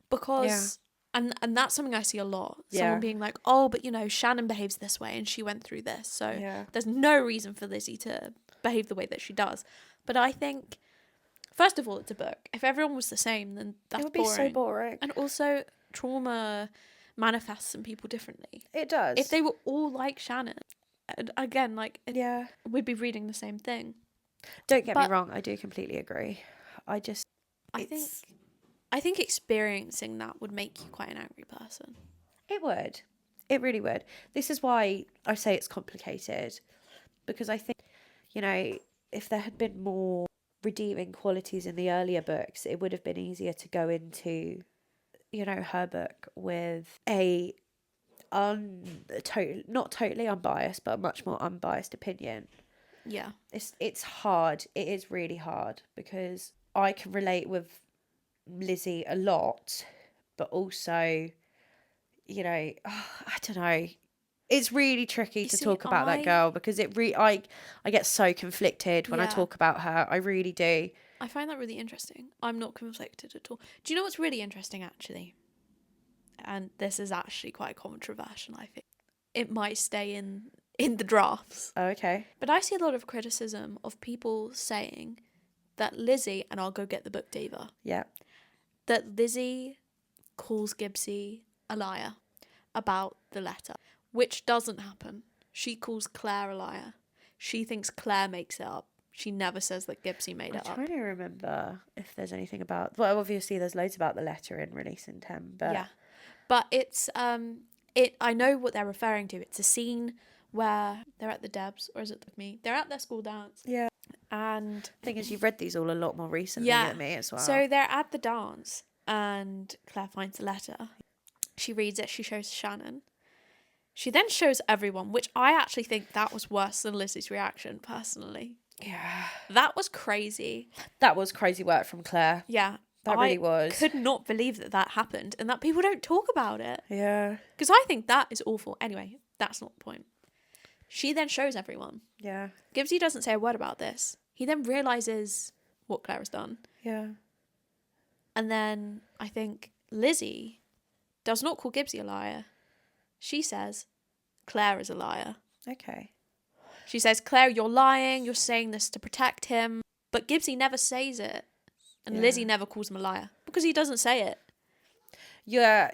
[SPEAKER 1] Because, and that's something I see a lot. Someone
[SPEAKER 2] Yeah.
[SPEAKER 1] being like, oh, but you know, Shannon behaves this way and she went through this. So
[SPEAKER 2] Yeah.
[SPEAKER 1] there's no reason for Lizzie to behave the way that she does. But I think, first of all, it's a book. If everyone was the same, then that's
[SPEAKER 2] It would be so boring.
[SPEAKER 1] And also, trauma manifests in people differently.
[SPEAKER 2] It does.
[SPEAKER 1] If they were all like Shannon, again, like,
[SPEAKER 2] Yeah.
[SPEAKER 1] we'd be reading the same thing.
[SPEAKER 2] Don't get me
[SPEAKER 1] But-
[SPEAKER 2] wrong. I do completely agree.
[SPEAKER 1] I think experiencing that would make you quite an angry person.
[SPEAKER 2] It would. It really would. This is why I say it's complicated. Because I think, you know, if there had been more redeeming qualities in the earlier books, it would have been easier to go into, you know, her book with a not totally unbiased, but a much more unbiased opinion.
[SPEAKER 1] Yeah.
[SPEAKER 2] It's hard. It is really hard, because I can relate with Lizzie a lot, but also, you know, I don't know. It's really tricky to
[SPEAKER 1] see,
[SPEAKER 2] talk about that girl, because I get so conflicted when I
[SPEAKER 1] Yeah.
[SPEAKER 2] talk about her. I really do.
[SPEAKER 1] I find that really interesting. I'm not conflicted at all. Do you know what's really interesting, actually? And this is actually quite controversial, I think. It might stay in the drafts.
[SPEAKER 2] Oh, okay.
[SPEAKER 1] But I see a lot of criticism of people saying that Lizzie, and I'll go get the book Diva,
[SPEAKER 2] Yeah.
[SPEAKER 1] that Lizzie calls Gibbsy a liar about the letter, which doesn't happen. She calls Claire a liar. She thinks Claire makes it up. She never says that Gibbsy made it
[SPEAKER 2] I'm
[SPEAKER 1] up.
[SPEAKER 2] trying to remember if there's anything about. Well, obviously there's loads about the letter in Release in 10, but
[SPEAKER 1] Yeah. But it's I know what they're referring to. It's a scene where they're at the Debs, or is it with me? They're at their school dance.
[SPEAKER 2] Yeah.
[SPEAKER 1] And
[SPEAKER 2] thing is, you've read these all a lot more recently
[SPEAKER 1] yeah.
[SPEAKER 2] than me as well.
[SPEAKER 1] So they're at the dance and Claire finds the letter. She reads it, she shows Shannon. She then shows everyone, which I actually think that was worse than Lizzie's reaction, personally.
[SPEAKER 2] yeah,
[SPEAKER 1] That was crazy.
[SPEAKER 2] that was crazy work from Claire.
[SPEAKER 1] Yeah.
[SPEAKER 2] That really was.
[SPEAKER 1] I could not believe that happened and that people don't talk about it.
[SPEAKER 2] Yeah.
[SPEAKER 1] Because I think that is awful. Anyway, that's not the point. She then shows everyone.
[SPEAKER 2] Yeah.
[SPEAKER 1] Gibbsy doesn't say a word about this. He then realises what Claire has done.
[SPEAKER 2] Yeah.
[SPEAKER 1] And then I think Lizzie does not call Gibbsy a liar. She says Claire is a liar.
[SPEAKER 2] Okay.
[SPEAKER 1] She says, Claire, you're lying. You're saying this to protect him. But Gibbsy never says it. And
[SPEAKER 2] Yeah.
[SPEAKER 1] Lizzie never calls him a liar because he doesn't say it.
[SPEAKER 2] Yeah,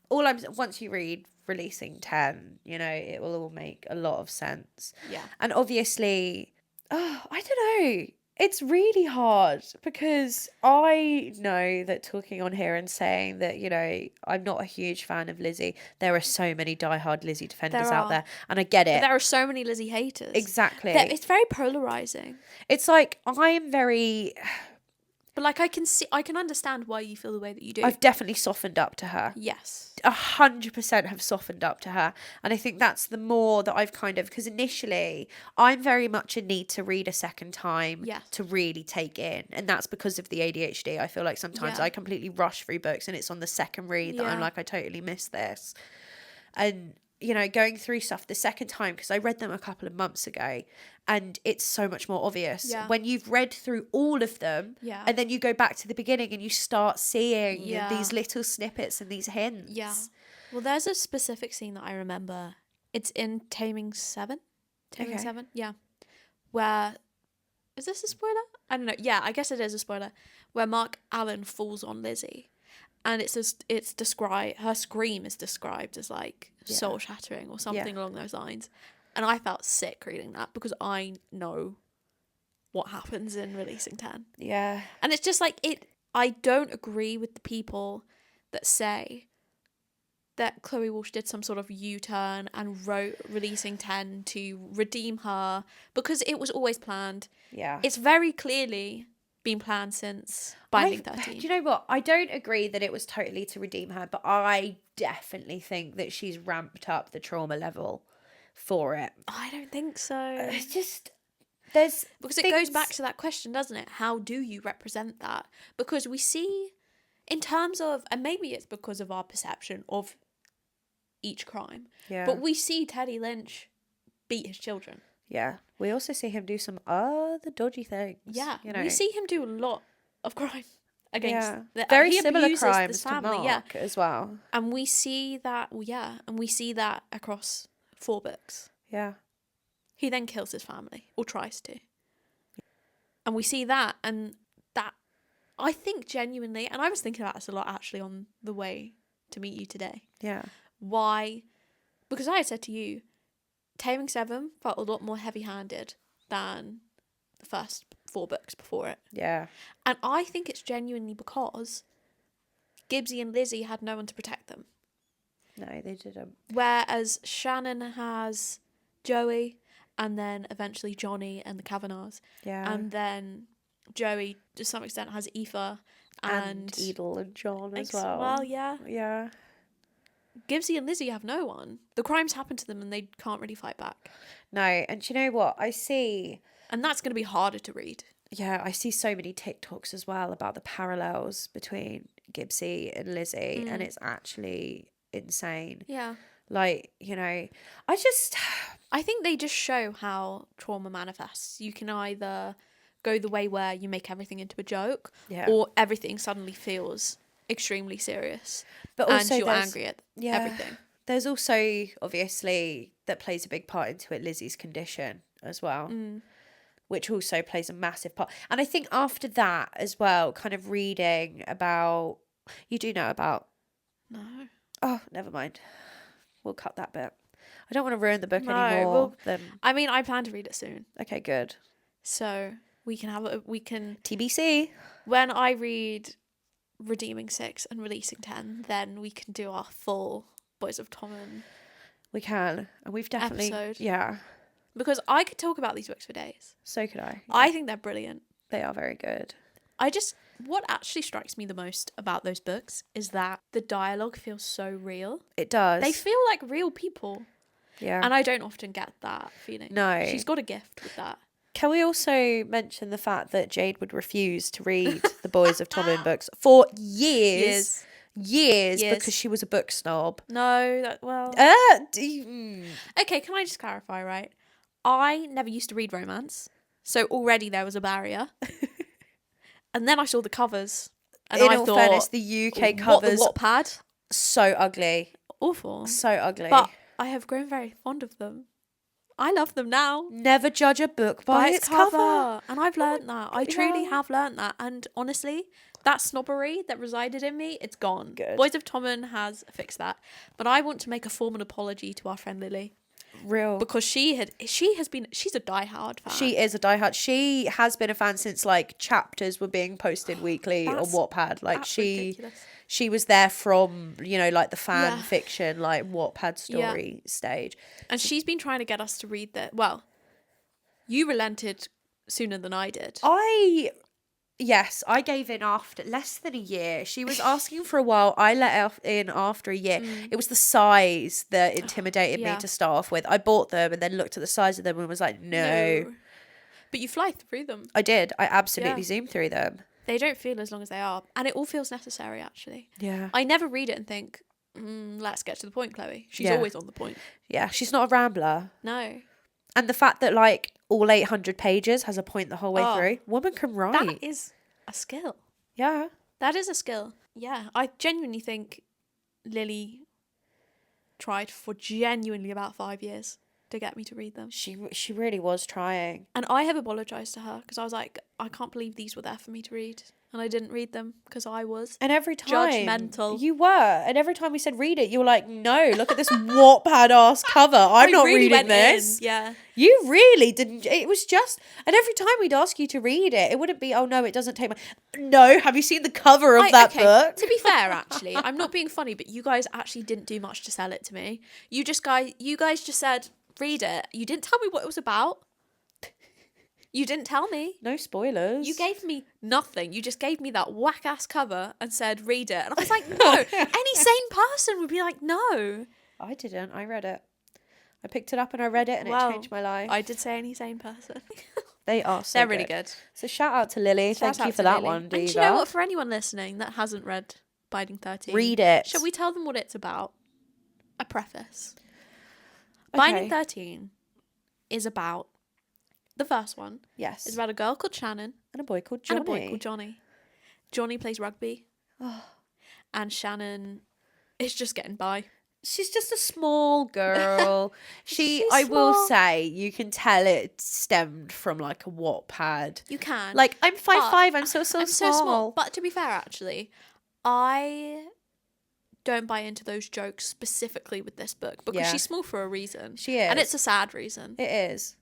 [SPEAKER 2] once you read Releasing 10, you know, it will all make a lot of sense.
[SPEAKER 1] Yeah.
[SPEAKER 2] And obviously, I don't know. It's really hard, because I know that talking on here and saying that, you know, I'm not a huge fan of Lizzie, there are so many diehard Lizzie defenders
[SPEAKER 1] There
[SPEAKER 2] out
[SPEAKER 1] are.
[SPEAKER 2] there, and I get
[SPEAKER 1] But
[SPEAKER 2] it.
[SPEAKER 1] there are so many Lizzie haters.
[SPEAKER 2] Exactly.
[SPEAKER 1] It's very polarising.
[SPEAKER 2] It's like, I am very...
[SPEAKER 1] But like I can understand why you feel the way that you do.
[SPEAKER 2] I've definitely softened up to her.
[SPEAKER 1] Yes.
[SPEAKER 2] 100% have softened up to her. And I think that's the more that I've kind of, because initially I'm very much in need to read a second time
[SPEAKER 1] Yes.
[SPEAKER 2] to really take in. And that's because of the ADHD. I feel like sometimes
[SPEAKER 1] Yeah.
[SPEAKER 2] I completely rush through books and it's on the second read that I'm
[SPEAKER 1] Yeah.
[SPEAKER 2] like, I totally missed this. And, you know, going through stuff the second time, because I read them a couple of months ago and it's so much more obvious
[SPEAKER 1] Yeah.
[SPEAKER 2] when you've read through all of them.
[SPEAKER 1] Yeah.
[SPEAKER 2] And then you go back to the beginning and you start seeing
[SPEAKER 1] Yeah.
[SPEAKER 2] these little snippets and these hints.
[SPEAKER 1] Yeah. Well, there's a specific scene that I remember. It's in Taming 7. Taming
[SPEAKER 2] Okay.
[SPEAKER 1] 7, yeah. Where, is this a spoiler? I don't know. Yeah, I guess it is a spoiler. Where Mark Allen falls on Lizzie. And it's described, her scream is described as like soul shattering or something along those lines. And I felt sick reading that because I know what happens in Releasing 10.
[SPEAKER 2] Yeah.
[SPEAKER 1] And it's just like I don't agree with the people that say that Chloe Walsh did some sort of U-turn and wrote Releasing 10 to redeem her because it was always planned.
[SPEAKER 2] Yeah.
[SPEAKER 1] It's very clearly been planned since Binding 13.
[SPEAKER 2] Do you know what? I don't agree that it was totally to redeem her, but I definitely think that she's ramped up the trauma level for it.
[SPEAKER 1] I don't think so.
[SPEAKER 2] It's just there's
[SPEAKER 1] Because it goes back to that question, doesn't it? How do you represent that? Because we see, in terms of, and maybe it's because of our perception of each crime, but we see Teddy Lynch beat his children.
[SPEAKER 2] Yeah. We also see him do some other dodgy things.
[SPEAKER 1] Yeah.
[SPEAKER 2] You know.
[SPEAKER 1] We see him do a lot of crime against
[SPEAKER 2] very
[SPEAKER 1] he
[SPEAKER 2] similar
[SPEAKER 1] abuses
[SPEAKER 2] crimes
[SPEAKER 1] this
[SPEAKER 2] to
[SPEAKER 1] family,
[SPEAKER 2] Mark as well.
[SPEAKER 1] And we see that, and we see that across 4 books.
[SPEAKER 2] Yeah.
[SPEAKER 1] He then kills his family, or tries to. And we see that, and that, I think genuinely, and I was thinking about this a lot actually on the way to meet you today.
[SPEAKER 2] Yeah.
[SPEAKER 1] Why? Because I had said to you, Taming 7 felt a lot more heavy-handed than the first 4 books before it.
[SPEAKER 2] Yeah.
[SPEAKER 1] And I think it's genuinely because Gibbsy and Lizzie had no one to protect them.
[SPEAKER 2] No, they didn't.
[SPEAKER 1] Whereas Shannon has Joey, and then eventually Johnny and the Kavanaghs.
[SPEAKER 2] Yeah.
[SPEAKER 1] And then Joey, to some extent, has Aoife and
[SPEAKER 2] Edel and John as well.
[SPEAKER 1] Well, yeah.
[SPEAKER 2] Yeah.
[SPEAKER 1] Gibbsy and Lizzie have no one. The crimes happen to them and they can't really fight back.
[SPEAKER 2] No, and do you know what? I see...
[SPEAKER 1] And that's going to be harder to read.
[SPEAKER 2] Yeah, I see so many TikToks as well about the parallels between Gibbsy and Lizzie, and it's actually insane.
[SPEAKER 1] Yeah.
[SPEAKER 2] Like, you know,
[SPEAKER 1] I think they just show how trauma manifests. You can either go the way where you make everything into a joke, or everything suddenly feels extremely serious.
[SPEAKER 2] But also
[SPEAKER 1] and you're angry at everything.
[SPEAKER 2] There's also, obviously, that plays a big part into it, Lizzie's condition as well. Which also plays a massive part. And I think after that as well, kind of reading about... You do know about...
[SPEAKER 1] No.
[SPEAKER 2] Oh, never mind. We'll cut that bit. I don't want to ruin the book anymore.
[SPEAKER 1] I mean, I plan to read it soon.
[SPEAKER 2] Okay, good.
[SPEAKER 1] So we can
[SPEAKER 2] TBC.
[SPEAKER 1] When I read Redeeming 6 and Releasing 10, then we can do our full Boys of Tommen.
[SPEAKER 2] We can. And we've definitely...
[SPEAKER 1] episode.
[SPEAKER 2] Yeah.
[SPEAKER 1] Because I could talk about these books for days.
[SPEAKER 2] So could I. Yeah.
[SPEAKER 1] I think they're brilliant.
[SPEAKER 2] They are very good.
[SPEAKER 1] What actually strikes me the most about those books is that the dialogue feels so real.
[SPEAKER 2] It does.
[SPEAKER 1] They feel like real people.
[SPEAKER 2] Yeah.
[SPEAKER 1] And I don't often get that feeling.
[SPEAKER 2] No.
[SPEAKER 1] She's got a gift with that.
[SPEAKER 2] Can we also mention the fact that Jade would refuse to read the Boys of Tommen books for years because she was a book snob?
[SPEAKER 1] No, Okay, can I just clarify, right? I never used to read romance, so already there was a barrier. And then I saw the covers, and
[SPEAKER 2] In all fairness, the UK covers...
[SPEAKER 1] What the Wattpad?
[SPEAKER 2] So ugly.
[SPEAKER 1] Awful.
[SPEAKER 2] So ugly.
[SPEAKER 1] But I have grown very fond of them. I love them now.
[SPEAKER 2] Never judge a book by its cover.
[SPEAKER 1] And I've learned that. I truly have learned that. And honestly, that snobbery that resided in me, it's gone.
[SPEAKER 2] Good.
[SPEAKER 1] Boys of Tommen has fixed that. But I want to make a formal apology to our friend Lily.
[SPEAKER 2] Real.
[SPEAKER 1] Because she's a diehard fan.
[SPEAKER 2] She is a diehard. She has been a fan since like chapters were being posted weekly on Wattpad. Like she was there from, you know, like the fan fiction, like Wattpad story stage.
[SPEAKER 1] And she's been trying to get us to read that. Well, you relented sooner than I did.
[SPEAKER 2] Yes, I gave in after less than a year. She was asking for a while. I let in after a year. It was the size that intimidated me
[SPEAKER 1] Yeah.
[SPEAKER 2] to start off with. I bought them and then looked at the size of them and was like, no.
[SPEAKER 1] But you fly through them.
[SPEAKER 2] I did. I absolutely
[SPEAKER 1] Yeah.
[SPEAKER 2] zoomed through them.
[SPEAKER 1] They don't feel as long as they are. And it all feels necessary, actually.
[SPEAKER 2] Yeah.
[SPEAKER 1] I never read it and think, let's get to the point, Chloe. She's
[SPEAKER 2] Yeah.
[SPEAKER 1] always on the point.
[SPEAKER 2] Yeah, she's not a rambler.
[SPEAKER 1] No.
[SPEAKER 2] And the fact that like all 800 pages has a point the whole way
[SPEAKER 1] Oh.
[SPEAKER 2] through. Woman can write.
[SPEAKER 1] That is a skill.
[SPEAKER 2] Yeah.
[SPEAKER 1] That is a skill. Yeah. I genuinely think Lily tried for genuinely about 5 years to get me to read them.
[SPEAKER 2] She really was trying.
[SPEAKER 1] And I have apologised to her because I was like, I can't believe these were there for me to read. And I didn't read them because I was
[SPEAKER 2] And every time
[SPEAKER 1] judgmental.
[SPEAKER 2] you were, and every time we said read it, you were like, no, look at this Wattpad ass cover. I'm not
[SPEAKER 1] really
[SPEAKER 2] reading
[SPEAKER 1] went
[SPEAKER 2] this.
[SPEAKER 1] in, yeah.
[SPEAKER 2] You really didn't. It was just, and every time we'd ask you to read it, it wouldn't be, oh no, it doesn't take my. No, have you seen the cover of that book?
[SPEAKER 1] To be fair, actually, I'm not being funny, but you guys actually didn't do much to sell it to me. You guys just said read it. You didn't tell me what it was about. You didn't tell me.
[SPEAKER 2] No spoilers.
[SPEAKER 1] You gave me nothing. You just gave me that whack ass cover and said read it. And I was like, no. Any sane person would be like, no.
[SPEAKER 2] I didn't. I read it. I picked it up and I read it and
[SPEAKER 1] Well,
[SPEAKER 2] it changed my life.
[SPEAKER 1] I did say any sane person.
[SPEAKER 2] They are so
[SPEAKER 1] They're really good.
[SPEAKER 2] So shout out to Lily.
[SPEAKER 1] Shout
[SPEAKER 2] Thank you
[SPEAKER 1] out
[SPEAKER 2] for
[SPEAKER 1] to
[SPEAKER 2] that
[SPEAKER 1] Lily.
[SPEAKER 2] one,
[SPEAKER 1] And
[SPEAKER 2] Diva.
[SPEAKER 1] do you know what? For anyone listening that hasn't read Binding 13,
[SPEAKER 2] Read it.
[SPEAKER 1] shall we tell them what it's about? A preface.
[SPEAKER 2] Okay.
[SPEAKER 1] Binding 13 is about the first one.
[SPEAKER 2] Yes.
[SPEAKER 1] It's about a girl called Shannon
[SPEAKER 2] And a boy called Johnny.
[SPEAKER 1] and a boy called Johnny. Johnny plays rugby. And Shannon is just getting by.
[SPEAKER 2] She's just a small girl.
[SPEAKER 1] She's
[SPEAKER 2] I will
[SPEAKER 1] small.
[SPEAKER 2] say, you can tell it stemmed from like a Wattpad.
[SPEAKER 1] You can.
[SPEAKER 2] Like, I'm 5'5", I'm so
[SPEAKER 1] I'm
[SPEAKER 2] small.
[SPEAKER 1] so small. But to be fair, actually, I don't buy into those jokes specifically with this book because
[SPEAKER 2] Yeah.
[SPEAKER 1] she's small for a reason.
[SPEAKER 2] She is.
[SPEAKER 1] And it's a sad reason.
[SPEAKER 2] It is.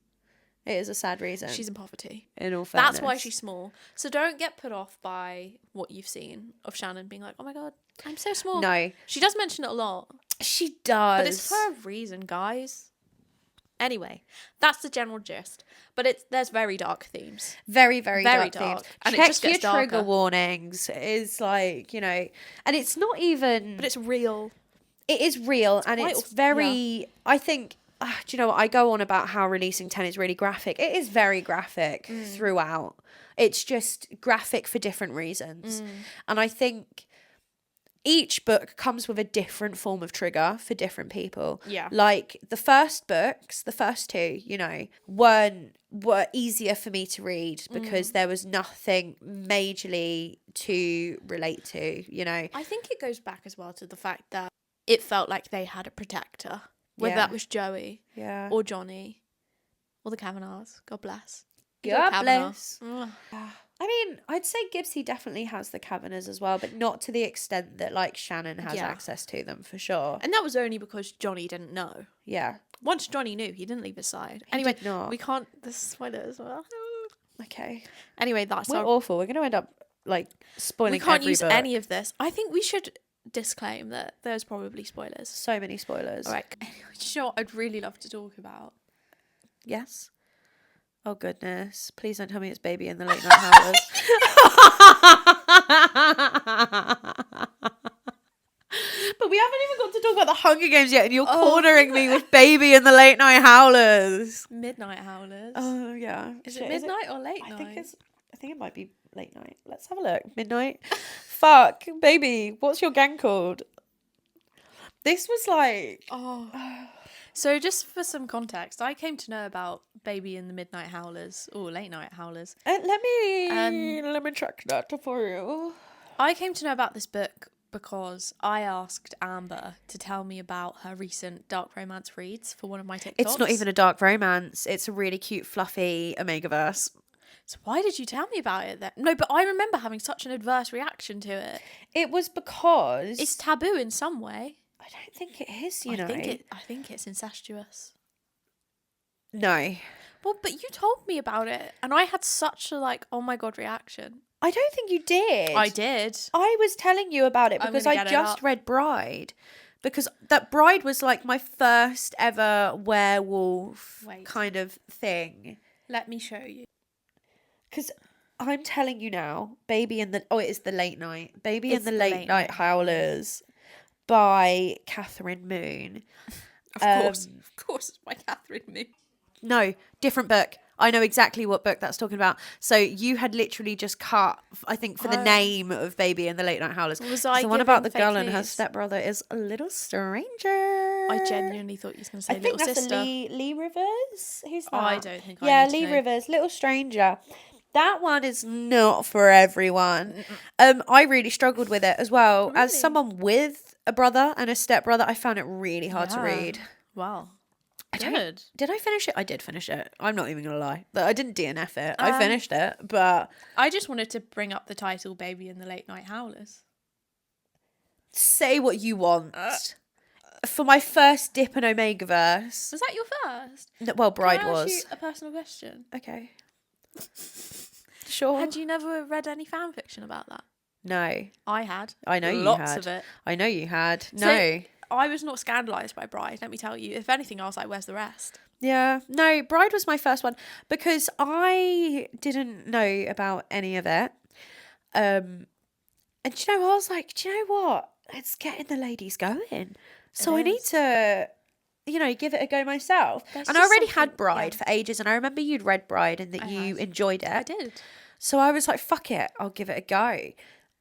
[SPEAKER 2] It is a sad reason.
[SPEAKER 1] She's in poverty.
[SPEAKER 2] in all fairness.
[SPEAKER 1] That's why she's small. So don't get put off by what you've seen of Shannon being like, oh my God, I'm so small.
[SPEAKER 2] No.
[SPEAKER 1] She does mention it a lot.
[SPEAKER 2] She does.
[SPEAKER 1] But it's for a reason, guys. Anyway, that's the general gist. But there's very dark themes.
[SPEAKER 2] Very, very,
[SPEAKER 1] Very
[SPEAKER 2] dark.
[SPEAKER 1] dark.
[SPEAKER 2] Themes.
[SPEAKER 1] And it
[SPEAKER 2] Check
[SPEAKER 1] just
[SPEAKER 2] your
[SPEAKER 1] gets
[SPEAKER 2] trigger
[SPEAKER 1] darker.
[SPEAKER 2] warnings. It's like, you know, and it's not even.
[SPEAKER 1] But it's real.
[SPEAKER 2] It is real, and
[SPEAKER 1] quite
[SPEAKER 2] it's very. I think. Do you know what? I go on about how releasing 10 is really graphic. It is very graphic throughout. It's just graphic for different reasons, and I think each book comes with a different form of trigger for different people.
[SPEAKER 1] Yeah.
[SPEAKER 2] Like the first books, the first two, you know, were easier for me to read because there was nothing majorly to relate to, you know.
[SPEAKER 1] I think it goes back as well to the fact that it felt like they had a protector. Whether
[SPEAKER 2] Yeah.
[SPEAKER 1] that was Joey
[SPEAKER 2] Yeah.
[SPEAKER 1] or Johnny or the Kavanaghs. God bless.
[SPEAKER 2] God
[SPEAKER 1] Kavanaugh.
[SPEAKER 2] bless.
[SPEAKER 1] Ugh.
[SPEAKER 2] I mean, I'd say Gibbsy definitely has the Kavanaghs as well, but not to the extent that like Shannon has
[SPEAKER 1] Yeah.
[SPEAKER 2] access to them for sure.
[SPEAKER 1] And that was only because Johnny didn't know.
[SPEAKER 2] Yeah.
[SPEAKER 1] Once Johnny knew, he didn't leave his side.
[SPEAKER 2] He
[SPEAKER 1] Anyway,
[SPEAKER 2] did not.
[SPEAKER 1] we can't. This is spoilers.
[SPEAKER 2] Okay.
[SPEAKER 1] Anyway, that's
[SPEAKER 2] We're
[SPEAKER 1] our.
[SPEAKER 2] awful. We're going to end up like spoiling
[SPEAKER 1] We can't
[SPEAKER 2] every
[SPEAKER 1] use
[SPEAKER 2] book.
[SPEAKER 1] any of this. I think we should disclaim that there's probably spoilers.
[SPEAKER 2] So many spoilers.
[SPEAKER 1] All right. Anyway, do you know what I'd really love to talk about?
[SPEAKER 2] Yes. Oh goodness. Please don't tell me it's Baby in the Late Night Howlers. But we haven't even got to talk about the Hunger Games yet, and you're cornering me with Baby in the Late Night Howlers.
[SPEAKER 1] Midnight Howlers.
[SPEAKER 2] Oh yeah.
[SPEAKER 1] Is it midnight or late night?
[SPEAKER 2] I think it might be late night. Let's have a look. Midnight. Fuck, baby. What's your gang called? This was like.
[SPEAKER 1] Oh. So just for some context, I came to know about Baby in the Midnight Howlers or Late Night Howlers.
[SPEAKER 2] Let me track that for you.
[SPEAKER 1] I came to know about this book because I asked Amber to tell me about her recent dark romance reads for one of my TikToks.
[SPEAKER 2] It's not even a dark romance. It's a really cute, fluffy Omegaverse.
[SPEAKER 1] So why did you tell me about it then? No, but I remember having such an adverse reaction to it.
[SPEAKER 2] It was because
[SPEAKER 1] It's taboo in some way.
[SPEAKER 2] I don't think it is. You know.
[SPEAKER 1] I think it's incestuous.
[SPEAKER 2] No,
[SPEAKER 1] Well, but you told me about it, and I had such a like, oh my God reaction.
[SPEAKER 2] I don't think you did.
[SPEAKER 1] I did.
[SPEAKER 2] I was telling you about it
[SPEAKER 1] I'm
[SPEAKER 2] because
[SPEAKER 1] gonna
[SPEAKER 2] I
[SPEAKER 1] get it
[SPEAKER 2] just
[SPEAKER 1] up.
[SPEAKER 2] read Bride. Because that Bride was like my first ever werewolf
[SPEAKER 1] Wait.
[SPEAKER 2] kind of thing.
[SPEAKER 1] Let me show you.
[SPEAKER 2] Because I'm telling you now, it is the late night. Baby and
[SPEAKER 1] It's
[SPEAKER 2] the
[SPEAKER 1] the
[SPEAKER 2] Late
[SPEAKER 1] Late
[SPEAKER 2] Night
[SPEAKER 1] Night
[SPEAKER 2] Howlers by Catherine Moon.
[SPEAKER 1] Of course, it's by Catherine Moon.
[SPEAKER 2] No, different book. I know exactly what book that's talking about. So you had literally just cut, I think, for the name of Baby and the Late Night Howlers.
[SPEAKER 1] Was I
[SPEAKER 2] the one about the
[SPEAKER 1] giving
[SPEAKER 2] girl
[SPEAKER 1] fake
[SPEAKER 2] and her
[SPEAKER 1] news?
[SPEAKER 2] stepbrother is a little stranger.
[SPEAKER 1] I genuinely thought you was going to say
[SPEAKER 2] I think
[SPEAKER 1] Little
[SPEAKER 2] that's
[SPEAKER 1] Sister.
[SPEAKER 2] Lee Rivers. Who's that?
[SPEAKER 1] I don't think I
[SPEAKER 2] Yeah,
[SPEAKER 1] need to
[SPEAKER 2] Lee
[SPEAKER 1] know.
[SPEAKER 2] Rivers, Little Stranger. That one is not for everyone. I really struggled with it as well. As
[SPEAKER 1] Really?
[SPEAKER 2] someone with a brother and a stepbrother, I found it really hard to read.
[SPEAKER 1] Wow.
[SPEAKER 2] Did I finish it? I did finish it. I'm not even gonna lie. I didn't DNF it. I finished it, but
[SPEAKER 1] I just wanted to bring up the title "Baby and the Late Night Howlers."
[SPEAKER 2] say what you want. For my first dip in Omegaverse,
[SPEAKER 1] Was that your first?
[SPEAKER 2] well, Bride
[SPEAKER 1] Can I ask
[SPEAKER 2] was.
[SPEAKER 1] you a personal question?
[SPEAKER 2] Okay. Sure.
[SPEAKER 1] Had you never read any fan fiction about that?
[SPEAKER 2] No.
[SPEAKER 1] I had.
[SPEAKER 2] I know you
[SPEAKER 1] Lots
[SPEAKER 2] had.
[SPEAKER 1] of it.
[SPEAKER 2] I know you had. No.
[SPEAKER 1] So, I was not scandalised by Bride, let me tell you. If anything, I was like, where's the rest?
[SPEAKER 2] Yeah. No, Bride was my first one because I didn't know about any of it. And I was like, do you know what? Let's get the ladies going. So I need to, give it a go myself.
[SPEAKER 1] There's
[SPEAKER 2] and I
[SPEAKER 1] just
[SPEAKER 2] already had
[SPEAKER 1] something-
[SPEAKER 2] Bride
[SPEAKER 1] yeah.
[SPEAKER 2] for ages, and I remember you'd read Bride and that
[SPEAKER 1] I
[SPEAKER 2] you
[SPEAKER 1] had.
[SPEAKER 2] enjoyed it.
[SPEAKER 1] I did.
[SPEAKER 2] So I was like, fuck it, I'll give it a go.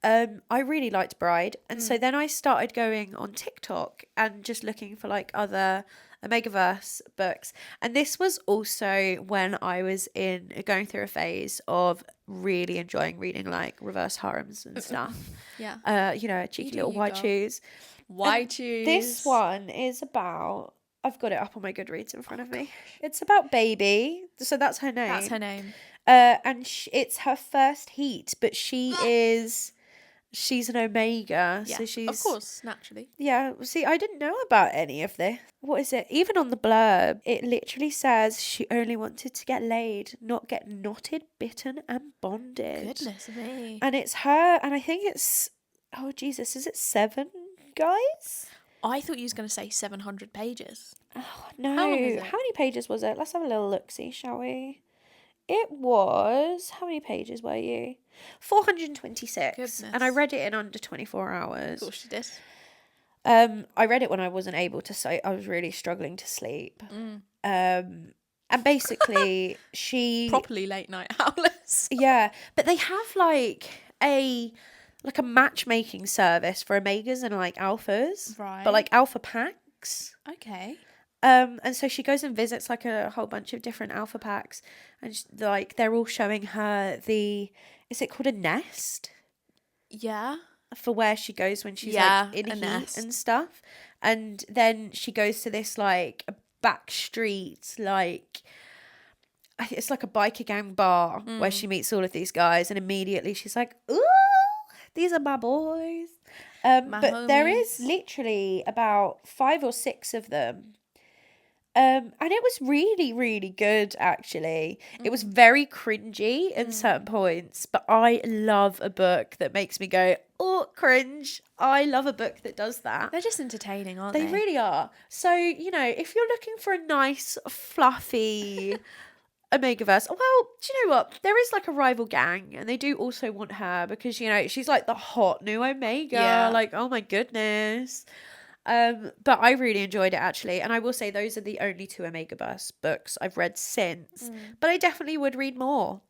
[SPEAKER 2] I really liked Bride. And so then I started going on TikTok and just looking for like other Omegaverse books. And this was also when I was going through a phase of really enjoying reading like reverse harems and stuff.
[SPEAKER 1] Yeah.
[SPEAKER 2] Cheeky
[SPEAKER 1] do
[SPEAKER 2] little
[SPEAKER 1] you,
[SPEAKER 2] white
[SPEAKER 1] girl.
[SPEAKER 2] shoes.
[SPEAKER 1] Why
[SPEAKER 2] And
[SPEAKER 1] choose?
[SPEAKER 2] This one is about, I've got it up on my Goodreads in front of me. It's about Baby. So that's her name.
[SPEAKER 1] That's her name.
[SPEAKER 2] And it's her first heat, but she's an Omega.
[SPEAKER 1] Yeah.
[SPEAKER 2] So she's,
[SPEAKER 1] Of course, naturally.
[SPEAKER 2] yeah. See, I didn't know about any of this. What is it? Even on the blurb, it literally says she only wanted to get laid, not get knotted, bitten, and bonded.
[SPEAKER 1] Goodness me.
[SPEAKER 2] And it's her, and I think it's, oh Jesus, is it 7 guys?
[SPEAKER 1] I thought you was going to say 700 pages.
[SPEAKER 2] Oh, no.
[SPEAKER 1] How long is it?
[SPEAKER 2] How many pages was it? Let's have a little look-see, shall we? It was, how many pages were you? 426.
[SPEAKER 1] Goodness.
[SPEAKER 2] And I read it in under 24 hours.
[SPEAKER 1] Of course she did.
[SPEAKER 2] I read it when I wasn't able to sleep. I was really struggling to sleep. And basically she...
[SPEAKER 1] Properly late night howlers.
[SPEAKER 2] Yeah. But they have like a matchmaking service for Omegas and like Alphas.
[SPEAKER 1] Right.
[SPEAKER 2] But like Alpha packs.
[SPEAKER 1] Okay.
[SPEAKER 2] And so she goes and visits like a whole bunch of different alpha packs, and they're all showing her is it called a nest?
[SPEAKER 1] Yeah.
[SPEAKER 2] For where she goes when she's
[SPEAKER 1] Yeah,
[SPEAKER 2] like in
[SPEAKER 1] a
[SPEAKER 2] heat
[SPEAKER 1] nest.
[SPEAKER 2] and stuff. And then she goes to this like back street, like it's like a biker gang bar where she meets all of these guys, and immediately she's like, ooh, these are my boys. But there is
[SPEAKER 1] homies.
[SPEAKER 2] literally about 5 or 6 of them. And it was really, really good, actually. It was very cringy in certain points, but I love a book that makes me go, oh, cringe. I love a book that does that.
[SPEAKER 1] They're just entertaining, aren't they?
[SPEAKER 2] They really are. So, if you're looking for a nice, fluffy Omegaverse, well, do you know what? There is like a rival gang, and they do also want her because, she's like the hot new Omega.
[SPEAKER 1] Yeah.
[SPEAKER 2] Like, oh my goodness. But I really enjoyed it, actually, and I will say those are the only 2 Omegaverse books I've read since. But I definitely would read more.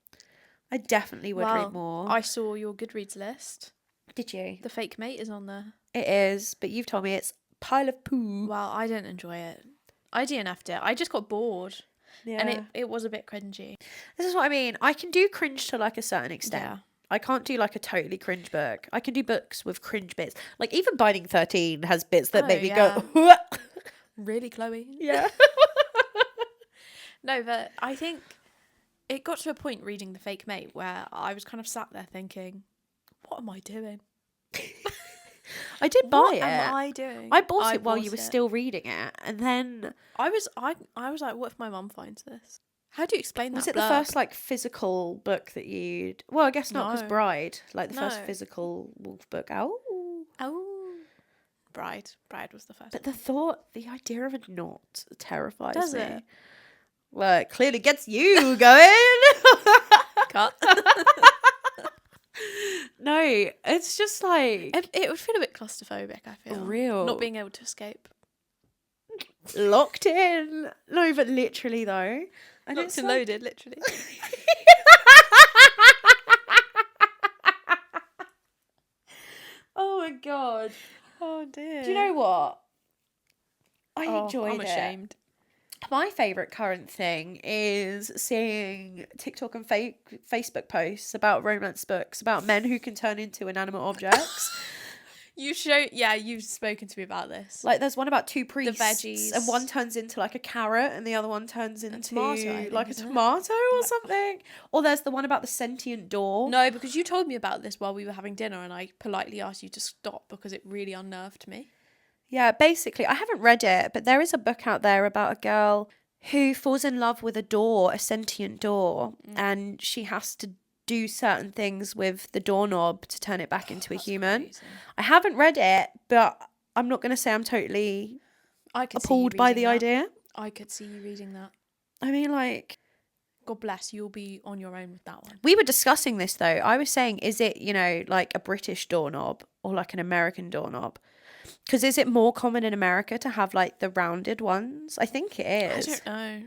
[SPEAKER 2] I definitely would read more.
[SPEAKER 1] I saw your Goodreads list.
[SPEAKER 2] Did you?
[SPEAKER 1] The Fake Mate is on there.
[SPEAKER 2] It is, but you've told me it's pile of poo.
[SPEAKER 1] Well, I didn't enjoy it. I DNF'd it. I just got bored.
[SPEAKER 2] Yeah.
[SPEAKER 1] And it was a bit cringy.
[SPEAKER 2] This is what I mean. I can do cringe to like a certain extent.
[SPEAKER 1] Yeah.
[SPEAKER 2] I can't do like a totally cringe book. I can do books with cringe bits. Like even Binding 13 has bits that make me go,
[SPEAKER 1] Really, Chloe?
[SPEAKER 2] yeah.
[SPEAKER 1] No, but I think it got to a point reading The Fake Mate where I was kind of sat there thinking, what am I doing?
[SPEAKER 2] I did buy
[SPEAKER 1] What
[SPEAKER 2] it.
[SPEAKER 1] am I doing?
[SPEAKER 2] I bought it while you
[SPEAKER 1] bought
[SPEAKER 2] were
[SPEAKER 1] it.
[SPEAKER 2] still reading it, and then
[SPEAKER 1] I was like, what if my mum finds this? How do you explain that?
[SPEAKER 2] was it the
[SPEAKER 1] blurb?
[SPEAKER 2] first like physical book that you'd? Well, I guess not, because
[SPEAKER 1] No.
[SPEAKER 2] Bride, like the first
[SPEAKER 1] No.
[SPEAKER 2] physical wolf book. Oh,
[SPEAKER 1] Oh, Bride was the first.
[SPEAKER 2] but the idea of a knot terrifies
[SPEAKER 1] Does
[SPEAKER 2] me.
[SPEAKER 1] it?
[SPEAKER 2] Well, it clearly gets you going.
[SPEAKER 1] Cut.
[SPEAKER 2] know. It's just like
[SPEAKER 1] It would feel a bit claustrophobic, I feel.
[SPEAKER 2] Real.
[SPEAKER 1] Not being able to escape.
[SPEAKER 2] locked in. No, but literally though. And
[SPEAKER 1] Locked and loaded, literally.
[SPEAKER 2] Oh my god.
[SPEAKER 1] Oh dear.
[SPEAKER 2] Do you know what? I enjoyed
[SPEAKER 1] I'm
[SPEAKER 2] it.
[SPEAKER 1] ashamed.
[SPEAKER 2] My favourite current thing is seeing TikTok and Facebook posts about romance books about men who can turn into inanimate objects.
[SPEAKER 1] You've spoken to me about this.
[SPEAKER 2] Like there's one about two priests,
[SPEAKER 1] veggies.
[SPEAKER 2] and one turns into like a carrot, and the other one turns into
[SPEAKER 1] tomato, I think,
[SPEAKER 2] like a
[SPEAKER 1] isn't it?
[SPEAKER 2] tomato or something. Or there's the one about the sentient door.
[SPEAKER 1] No, because you told me about this while we were having dinner, and I politely asked you to stop because it really unnerved me.
[SPEAKER 2] Yeah, basically, I haven't read it, but there is a book out there about a girl who falls in love with a door, a sentient door, and she has to do certain things with the doorknob to turn it back into a human.
[SPEAKER 1] Crazy.
[SPEAKER 2] I haven't read it, but I'm not going to say I'm totally
[SPEAKER 1] I could
[SPEAKER 2] appalled
[SPEAKER 1] see you
[SPEAKER 2] by
[SPEAKER 1] reading
[SPEAKER 2] the
[SPEAKER 1] that.
[SPEAKER 2] idea.
[SPEAKER 1] I could see you reading that.
[SPEAKER 2] I mean, like,
[SPEAKER 1] God bless, you'll be on your own with that one.
[SPEAKER 2] we were discussing this though. I was saying, is it, like a British doorknob or like an American doorknob? Because is it more common in America to have like the rounded ones? I think it is.
[SPEAKER 1] I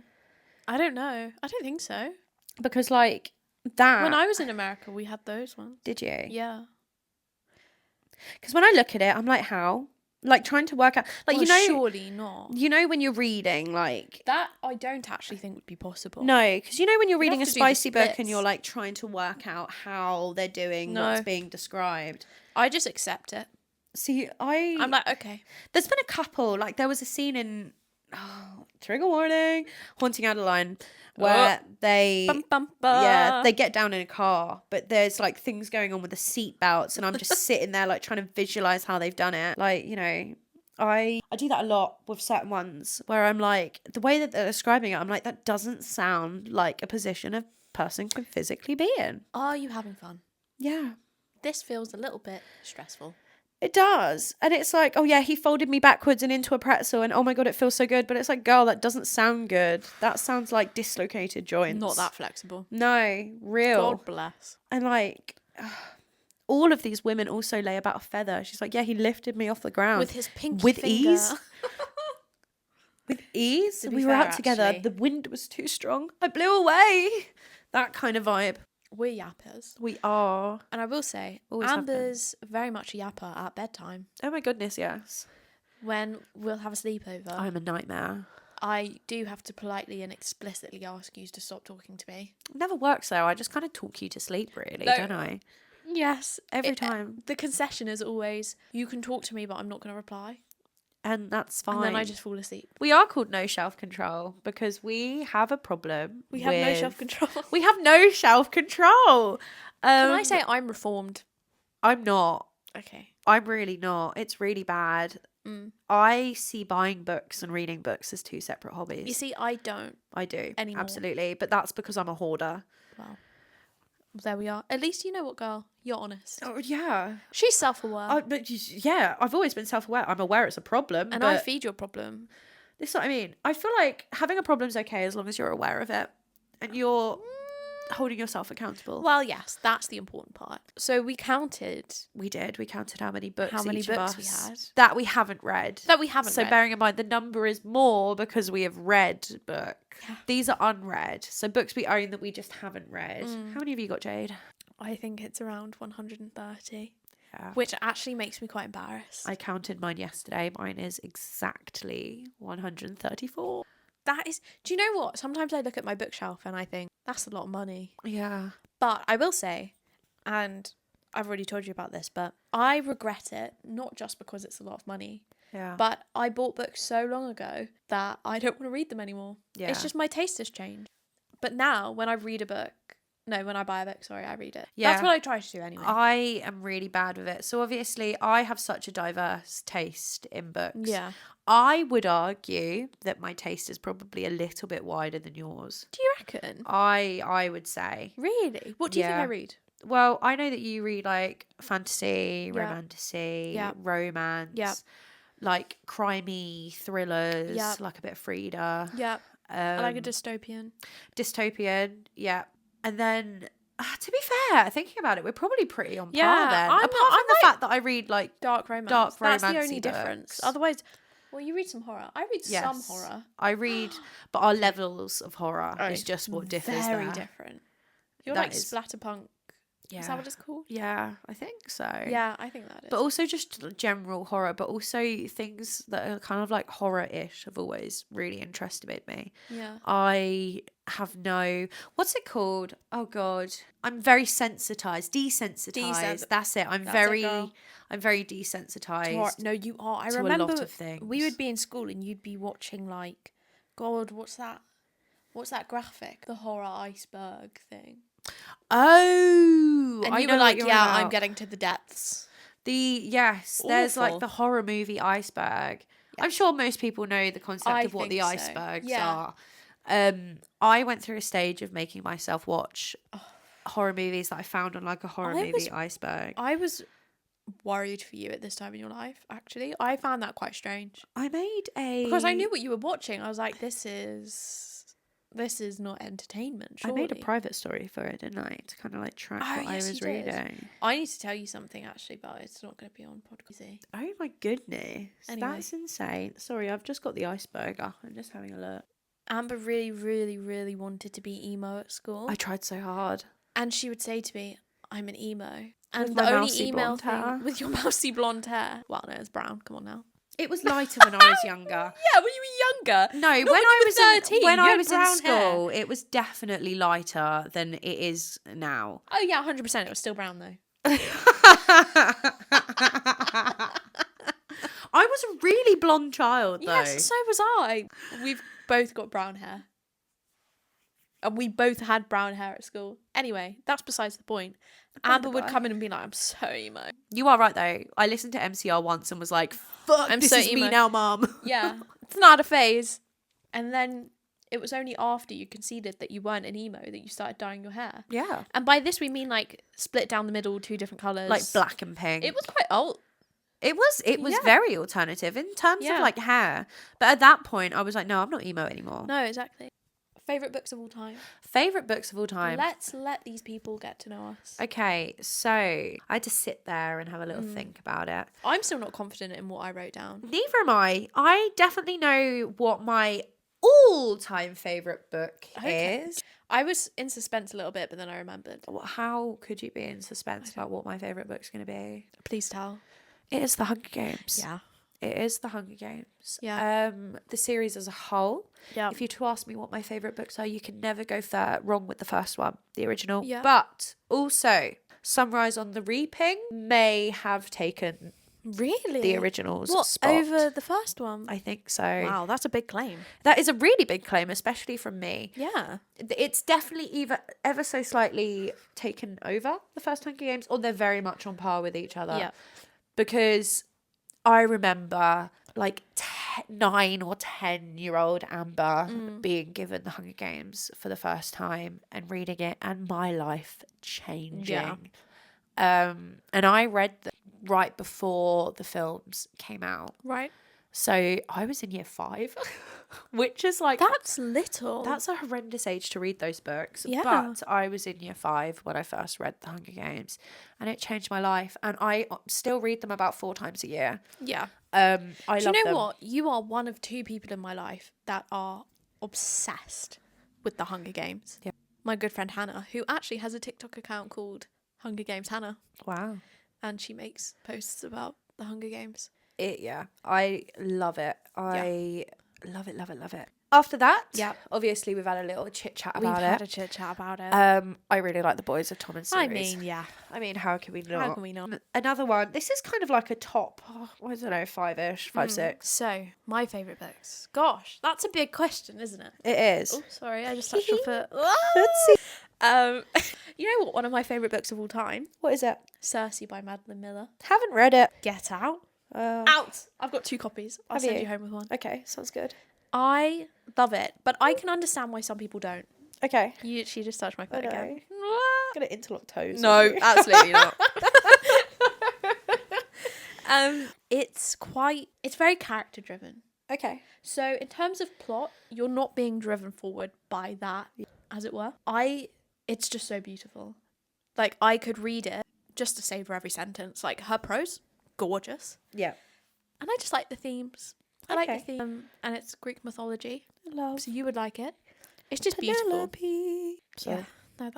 [SPEAKER 1] don't know. I don't think so.
[SPEAKER 2] Because like that.
[SPEAKER 1] When I was in America, we had those ones.
[SPEAKER 2] Did you?
[SPEAKER 1] Yeah.
[SPEAKER 2] Because when I look at it, I'm like, how? Like trying to work out, like,
[SPEAKER 1] Well, surely not.
[SPEAKER 2] when you're reading, like,
[SPEAKER 1] That I don't actually think would be possible.
[SPEAKER 2] no, because when you're reading a
[SPEAKER 1] have to do the
[SPEAKER 2] spicy book and
[SPEAKER 1] splits.
[SPEAKER 2] you're like trying to work out how they're doing what's being described.
[SPEAKER 1] I just accept it.
[SPEAKER 2] See,
[SPEAKER 1] I'm like, okay.
[SPEAKER 2] there's been a couple, like there was a scene in, trigger warning, Haunting Adeline, where they they get down in a car, but there's like things going on with the seat belts, and I'm just sitting there like trying to visualize how they've done it. Like, I do that a lot with certain ones where I'm like, the way that they're describing it, I'm like, that doesn't sound like a position a person can physically be in.
[SPEAKER 1] Are you having fun?
[SPEAKER 2] Yeah.
[SPEAKER 1] This feels a little bit stressful.
[SPEAKER 2] It does. And it's like, oh yeah, he folded me backwards and into a pretzel, and oh my god, it feels so good. But it's like, girl, that doesn't sound good. That sounds like dislocated joints.
[SPEAKER 1] Not that flexible.
[SPEAKER 2] No, real.
[SPEAKER 1] God bless.
[SPEAKER 2] And like, all of these women also lay about a feather. She's like, yeah, he lifted me off the ground.
[SPEAKER 1] With his pinky
[SPEAKER 2] With
[SPEAKER 1] finger.
[SPEAKER 2] ease. With ease.
[SPEAKER 1] To be
[SPEAKER 2] We were
[SPEAKER 1] fair,
[SPEAKER 2] out together.
[SPEAKER 1] actually.
[SPEAKER 2] The wind was too strong. I blew away. That kind of vibe.
[SPEAKER 1] We're yappers.
[SPEAKER 2] We are.
[SPEAKER 1] And I will say,
[SPEAKER 2] Always have been.
[SPEAKER 1] Amber's very much a yapper at bedtime.
[SPEAKER 2] Oh my goodness, yes.
[SPEAKER 1] When we'll have a sleepover,
[SPEAKER 2] I'm a nightmare.
[SPEAKER 1] I do have to politely and explicitly ask you to stop talking to me.
[SPEAKER 2] It never works though. I just kind of talk you to sleep, really,
[SPEAKER 1] No.
[SPEAKER 2] don't I?
[SPEAKER 1] Yes.
[SPEAKER 2] Every time.
[SPEAKER 1] The concession is always, you can talk to me, but I'm not going to reply.
[SPEAKER 2] And that's fine.
[SPEAKER 1] And then I just fall asleep.
[SPEAKER 2] We are called no self-control because we have a problem.
[SPEAKER 1] We have no self-control.
[SPEAKER 2] We have no self-control.
[SPEAKER 1] Can I say I'm reformed?
[SPEAKER 2] I'm not.
[SPEAKER 1] Okay.
[SPEAKER 2] I'm really not. It's really bad. I see buying books and reading books as two separate hobbies.
[SPEAKER 1] You see, I don't.
[SPEAKER 2] I do.
[SPEAKER 1] Anymore.
[SPEAKER 2] Absolutely. But that's because I'm a hoarder.
[SPEAKER 1] Well, there we are. At least you know what, girl. You're honest.
[SPEAKER 2] Oh, yeah.
[SPEAKER 1] She's self-aware.
[SPEAKER 2] But yeah, I've always been self-aware. I'm aware it's a problem.
[SPEAKER 1] And
[SPEAKER 2] but
[SPEAKER 1] I feed your problem.
[SPEAKER 2] this is what I mean. I feel like having a problem's okay as long as you're aware of it and you're holding yourself accountable.
[SPEAKER 1] Well, yes, that's the important part. So we counted
[SPEAKER 2] We did. We counted how many books
[SPEAKER 1] how many
[SPEAKER 2] each of
[SPEAKER 1] books
[SPEAKER 2] us
[SPEAKER 1] we had.
[SPEAKER 2] that we haven't read.
[SPEAKER 1] That we haven't
[SPEAKER 2] So
[SPEAKER 1] read.
[SPEAKER 2] bearing in mind the number is more because we have read books.
[SPEAKER 1] Yeah.
[SPEAKER 2] These are unread. So books we own that we just haven't read. How many have you got, Jade?
[SPEAKER 1] I think it's around 130.
[SPEAKER 2] Yeah.
[SPEAKER 1] Which actually makes me quite embarrassed.
[SPEAKER 2] I counted mine yesterday. Mine is exactly 134.
[SPEAKER 1] That is... Do you know what? Sometimes I look at my bookshelf and I think, that's a lot of money.
[SPEAKER 2] Yeah.
[SPEAKER 1] But I will say, and I've already told you about this, but I regret it, not just because it's a lot of money,
[SPEAKER 2] Yeah.
[SPEAKER 1] but I bought books so long ago that I don't want to read them anymore.
[SPEAKER 2] Yeah.
[SPEAKER 1] It's just my taste has changed. But now, when I read a book... No, when I buy a book, sorry, I read it.
[SPEAKER 2] Yeah.
[SPEAKER 1] That's what I try to do anyway.
[SPEAKER 2] I am really bad with it. So obviously I have such a diverse taste in books.
[SPEAKER 1] Yeah.
[SPEAKER 2] I would argue that my taste is probably a little bit wider than yours.
[SPEAKER 1] Do you reckon?
[SPEAKER 2] I would say.
[SPEAKER 1] Really? What do you think
[SPEAKER 2] Yeah.
[SPEAKER 1] I read?
[SPEAKER 2] Well, I know that you read like fantasy,
[SPEAKER 1] Yeah.
[SPEAKER 2] romantasy,
[SPEAKER 1] Yeah.
[SPEAKER 2] romance,
[SPEAKER 1] Yeah.
[SPEAKER 2] like crimey thrillers,
[SPEAKER 1] Yeah.
[SPEAKER 2] like a bit of Frida.
[SPEAKER 1] Yeah. I like a
[SPEAKER 2] Um,
[SPEAKER 1] dystopian.
[SPEAKER 2] dystopian, yeah. And then To be fair, thinking about it, we're probably pretty on par
[SPEAKER 1] Yeah,
[SPEAKER 2] then.
[SPEAKER 1] I'm
[SPEAKER 2] Apart from the fact that I read like
[SPEAKER 1] dark romance.
[SPEAKER 2] Dark
[SPEAKER 1] That's the
[SPEAKER 2] romancy
[SPEAKER 1] only difference.
[SPEAKER 2] books.
[SPEAKER 1] Otherwise, well, you read some horror. I read some
[SPEAKER 2] yes,
[SPEAKER 1] horror.
[SPEAKER 2] I read, but our levels of horror is just what differs
[SPEAKER 1] Very
[SPEAKER 2] there.
[SPEAKER 1] different. You're
[SPEAKER 2] That
[SPEAKER 1] like
[SPEAKER 2] is-
[SPEAKER 1] splatterpunk.
[SPEAKER 2] Yeah.
[SPEAKER 1] Is that what it's called?
[SPEAKER 2] Yeah, I think so.
[SPEAKER 1] Yeah, I think that is.
[SPEAKER 2] But also just general horror, but also things that are kind of like horror-ish have always really interested me.
[SPEAKER 1] yeah.
[SPEAKER 2] I have what's it called? Oh God, I'm very desensitized. That's it. I'm
[SPEAKER 1] That's it,
[SPEAKER 2] very
[SPEAKER 1] girl.
[SPEAKER 2] desensitized.
[SPEAKER 1] No, you are. I
[SPEAKER 2] to a
[SPEAKER 1] remember
[SPEAKER 2] lot of things.
[SPEAKER 1] we would be in school and you'd be watching like, God, what's that? What's that graphic? The horror iceberg thing.
[SPEAKER 2] Oh,
[SPEAKER 1] And
[SPEAKER 2] I
[SPEAKER 1] you
[SPEAKER 2] know
[SPEAKER 1] were
[SPEAKER 2] what
[SPEAKER 1] like,
[SPEAKER 2] you're
[SPEAKER 1] yeah,
[SPEAKER 2] on
[SPEAKER 1] I'm
[SPEAKER 2] about.
[SPEAKER 1] getting to the depths.
[SPEAKER 2] There's like
[SPEAKER 1] Awful.
[SPEAKER 2] the horror movie iceberg.
[SPEAKER 1] Yeah.
[SPEAKER 2] I'm sure most people know the concept
[SPEAKER 1] I
[SPEAKER 2] of what the
[SPEAKER 1] think so.
[SPEAKER 2] icebergs
[SPEAKER 1] Yeah.
[SPEAKER 2] are. I went through a stage of making myself watch horror movies that I found on like a horror movie iceberg.
[SPEAKER 1] I was worried for you at this time in your life, actually. I found that quite strange.
[SPEAKER 2] I made
[SPEAKER 1] Because I knew what you were watching. I was like, this is not entertainment, surely.
[SPEAKER 2] I made a private story for it, didn't I? To kind of like track what I
[SPEAKER 1] yes,
[SPEAKER 2] was
[SPEAKER 1] you did.
[SPEAKER 2] reading.
[SPEAKER 1] I need to tell you something, actually, but it's not going to be on podcast.
[SPEAKER 2] Oh my goodness.
[SPEAKER 1] Anyway.
[SPEAKER 2] That's insane. Sorry, I've just got the iceberg up. I'm just having a look.
[SPEAKER 1] Amber really, really, really wanted to be emo at school.
[SPEAKER 2] I tried so hard.
[SPEAKER 1] And she would say to me, I'm an emo. And
[SPEAKER 2] With
[SPEAKER 1] the
[SPEAKER 2] my
[SPEAKER 1] only
[SPEAKER 2] mousy
[SPEAKER 1] email
[SPEAKER 2] blonde hair.
[SPEAKER 1] thing with your mousy blonde hair. Well, no, it's brown. Come on now.
[SPEAKER 2] It was lighter when I was younger.
[SPEAKER 1] Yeah, when you were younger.
[SPEAKER 2] No,
[SPEAKER 1] Not
[SPEAKER 2] when
[SPEAKER 1] you
[SPEAKER 2] I
[SPEAKER 1] were
[SPEAKER 2] was
[SPEAKER 1] 13,
[SPEAKER 2] when
[SPEAKER 1] you
[SPEAKER 2] I
[SPEAKER 1] had
[SPEAKER 2] was in
[SPEAKER 1] brown hair.
[SPEAKER 2] school, it was definitely lighter than it is now.
[SPEAKER 1] Oh, yeah, 100%. It was still brown, though.
[SPEAKER 2] I was a really blonde child, though.
[SPEAKER 1] Yes, so was I. We've both got brown hair. And we both had brown hair at school. Anyway, that's besides the point. Amber would come in and be like, I'm so emo.
[SPEAKER 2] You are right, though. I listened to MCR once and was like, fuck,
[SPEAKER 1] I'm
[SPEAKER 2] this
[SPEAKER 1] so
[SPEAKER 2] is me
[SPEAKER 1] emo.
[SPEAKER 2] now, mum.
[SPEAKER 1] Yeah, it's not a phase. And then it was only after you conceded that you weren't an emo that you started dyeing your hair.
[SPEAKER 2] Yeah.
[SPEAKER 1] And by this we mean like split down the middle, 2 different colours.
[SPEAKER 2] Like black and pink.
[SPEAKER 1] It was quite old.
[SPEAKER 2] It was
[SPEAKER 1] Yeah.
[SPEAKER 2] very alternative in terms
[SPEAKER 1] Yeah.
[SPEAKER 2] of like hair. But at that point, I was like, no, I'm not emo anymore.
[SPEAKER 1] No, exactly. Favourite books of all time?
[SPEAKER 2] Favorite books of all time.
[SPEAKER 1] Let's let these people get to know us.
[SPEAKER 2] Okay, so I had to sit there and have a little think about it.
[SPEAKER 1] I'm still not confident in what I wrote down.
[SPEAKER 2] Neither am I. I definitely know what my all-time favorite book is.
[SPEAKER 1] I was in suspense a little bit, but then I remembered.
[SPEAKER 2] How could you be in suspense about what my favorite book's going to be?
[SPEAKER 1] Please tell.
[SPEAKER 2] It is The Hunger Games.
[SPEAKER 1] Yeah.
[SPEAKER 2] It is The Hunger Games.
[SPEAKER 1] Yeah.
[SPEAKER 2] The series as a whole.
[SPEAKER 1] Yeah.
[SPEAKER 2] If you to ask me what my favourite books are, you can never go wrong with the first one, the original.
[SPEAKER 1] Yeah.
[SPEAKER 2] But also, Sunrise on the Reaping may have taken
[SPEAKER 1] Really?
[SPEAKER 2] the original's
[SPEAKER 1] What,
[SPEAKER 2] spot.
[SPEAKER 1] over the first one?
[SPEAKER 2] I think so.
[SPEAKER 1] Wow, that's a big claim.
[SPEAKER 2] That is a really big claim, especially from me.
[SPEAKER 1] Yeah.
[SPEAKER 2] It's definitely ever so slightly taken over the first Hunger Games, or they're very much on par with each other.
[SPEAKER 1] Yeah.
[SPEAKER 2] Because I remember like 9 or 10-year-old Amber being given the Hunger Games for the first time and reading it, and my life changing. And I read them right before the films came out.
[SPEAKER 1] Right.
[SPEAKER 2] So I was in year 5, which is like...
[SPEAKER 1] That's little.
[SPEAKER 2] That's a horrendous age to read those books.
[SPEAKER 1] Yeah.
[SPEAKER 2] But I was in year 5 when I first read The Hunger Games, and it changed my life. And I still read them about 4 times a year.
[SPEAKER 1] Yeah.
[SPEAKER 2] I
[SPEAKER 1] Do
[SPEAKER 2] love
[SPEAKER 1] you know
[SPEAKER 2] them.
[SPEAKER 1] what? You are one of 2 people in my life that are obsessed with the Hunger Games.
[SPEAKER 2] Yeah.
[SPEAKER 1] My good friend Hannah, who actually has a TikTok account called Hunger Games Hannah,
[SPEAKER 2] Wow.
[SPEAKER 1] and she makes posts about the Hunger Games.
[SPEAKER 2] I love it. I love it. After that,
[SPEAKER 1] Yeah.
[SPEAKER 2] obviously we've had a little chit chat
[SPEAKER 1] We've
[SPEAKER 2] about
[SPEAKER 1] had
[SPEAKER 2] it.
[SPEAKER 1] a chit chat about it.
[SPEAKER 2] I really like the Boys of Tommen series.
[SPEAKER 1] I mean, yeah.
[SPEAKER 2] I mean, how can we not?
[SPEAKER 1] How can we not?
[SPEAKER 2] Another one. This is kind of like a top, I don't know, 5-ish, 5, 6.
[SPEAKER 1] So, my favourite books. Gosh, that's a big question, isn't it?
[SPEAKER 2] It is.
[SPEAKER 1] Oh, sorry, I just touched your foot.
[SPEAKER 2] Let's see.
[SPEAKER 1] You know what? One of my favourite books of all time,
[SPEAKER 2] What is it?
[SPEAKER 1] Circe by Madeline Miller.
[SPEAKER 2] Haven't read it.
[SPEAKER 1] Get Out.
[SPEAKER 2] Oh.
[SPEAKER 1] Out! I've got 2 copies. I'll
[SPEAKER 2] Have
[SPEAKER 1] send
[SPEAKER 2] you?
[SPEAKER 1] you home with one.
[SPEAKER 2] Okay, sounds good.
[SPEAKER 1] I love it, but I can understand why some people don't.
[SPEAKER 2] Okay.
[SPEAKER 1] She just touched my foot
[SPEAKER 2] I know.
[SPEAKER 1] again.
[SPEAKER 2] I'm gonna interlock toes.
[SPEAKER 1] No, absolutely not. It's very character driven.
[SPEAKER 2] Okay.
[SPEAKER 1] So in terms of plot, you're not being driven forward by that, as it were. It's just so beautiful. Like, I could read it just to savor every sentence. Like, her prose, gorgeous.
[SPEAKER 2] Yeah.
[SPEAKER 1] And I just like the themes. I like the
[SPEAKER 2] Okay.
[SPEAKER 1] theme, and it's Greek mythology,
[SPEAKER 2] Love.
[SPEAKER 1] so you would like it. It's just beautiful.
[SPEAKER 2] Penelope.
[SPEAKER 1] So,
[SPEAKER 2] Yeah.
[SPEAKER 1] no,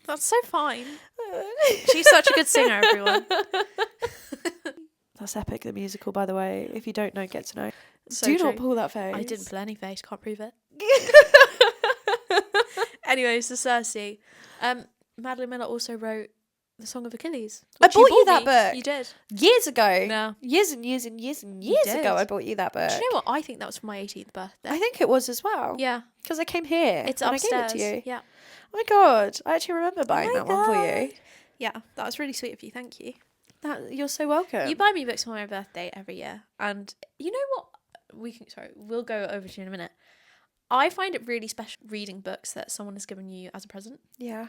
[SPEAKER 1] that's so fine. She's such a good singer, everyone.
[SPEAKER 2] That's Epic the musical, by the way. If you don't know, get to know.
[SPEAKER 1] So
[SPEAKER 2] Do
[SPEAKER 1] true.
[SPEAKER 2] not pull that face.
[SPEAKER 1] I didn't pull any face, can't prove it. Anyways, so Cersei. Madeline Miller also wrote The Song of Achilles.
[SPEAKER 2] I
[SPEAKER 1] which
[SPEAKER 2] bought you
[SPEAKER 1] bought
[SPEAKER 2] that
[SPEAKER 1] me.
[SPEAKER 2] book.
[SPEAKER 1] You did.
[SPEAKER 2] Years ago.
[SPEAKER 1] No.
[SPEAKER 2] Years and years and years and years
[SPEAKER 1] did.
[SPEAKER 2] ago, I bought you that book.
[SPEAKER 1] Do you know what? I think that was for my 18th birthday.
[SPEAKER 2] I think it was as well.
[SPEAKER 1] Yeah.
[SPEAKER 2] Because I came here.
[SPEAKER 1] It's
[SPEAKER 2] and
[SPEAKER 1] upstairs.
[SPEAKER 2] I gave it to you.
[SPEAKER 1] Yeah.
[SPEAKER 2] Oh my god. I actually remember buying
[SPEAKER 1] my
[SPEAKER 2] that one for you.
[SPEAKER 1] God. Yeah, that was really sweet of you. Thank you.
[SPEAKER 2] You're so welcome.
[SPEAKER 1] You buy me books for my birthday every year. And you know what? We'll go over to you in a minute. I find it really special reading books that someone has given you as a present.
[SPEAKER 2] Yeah.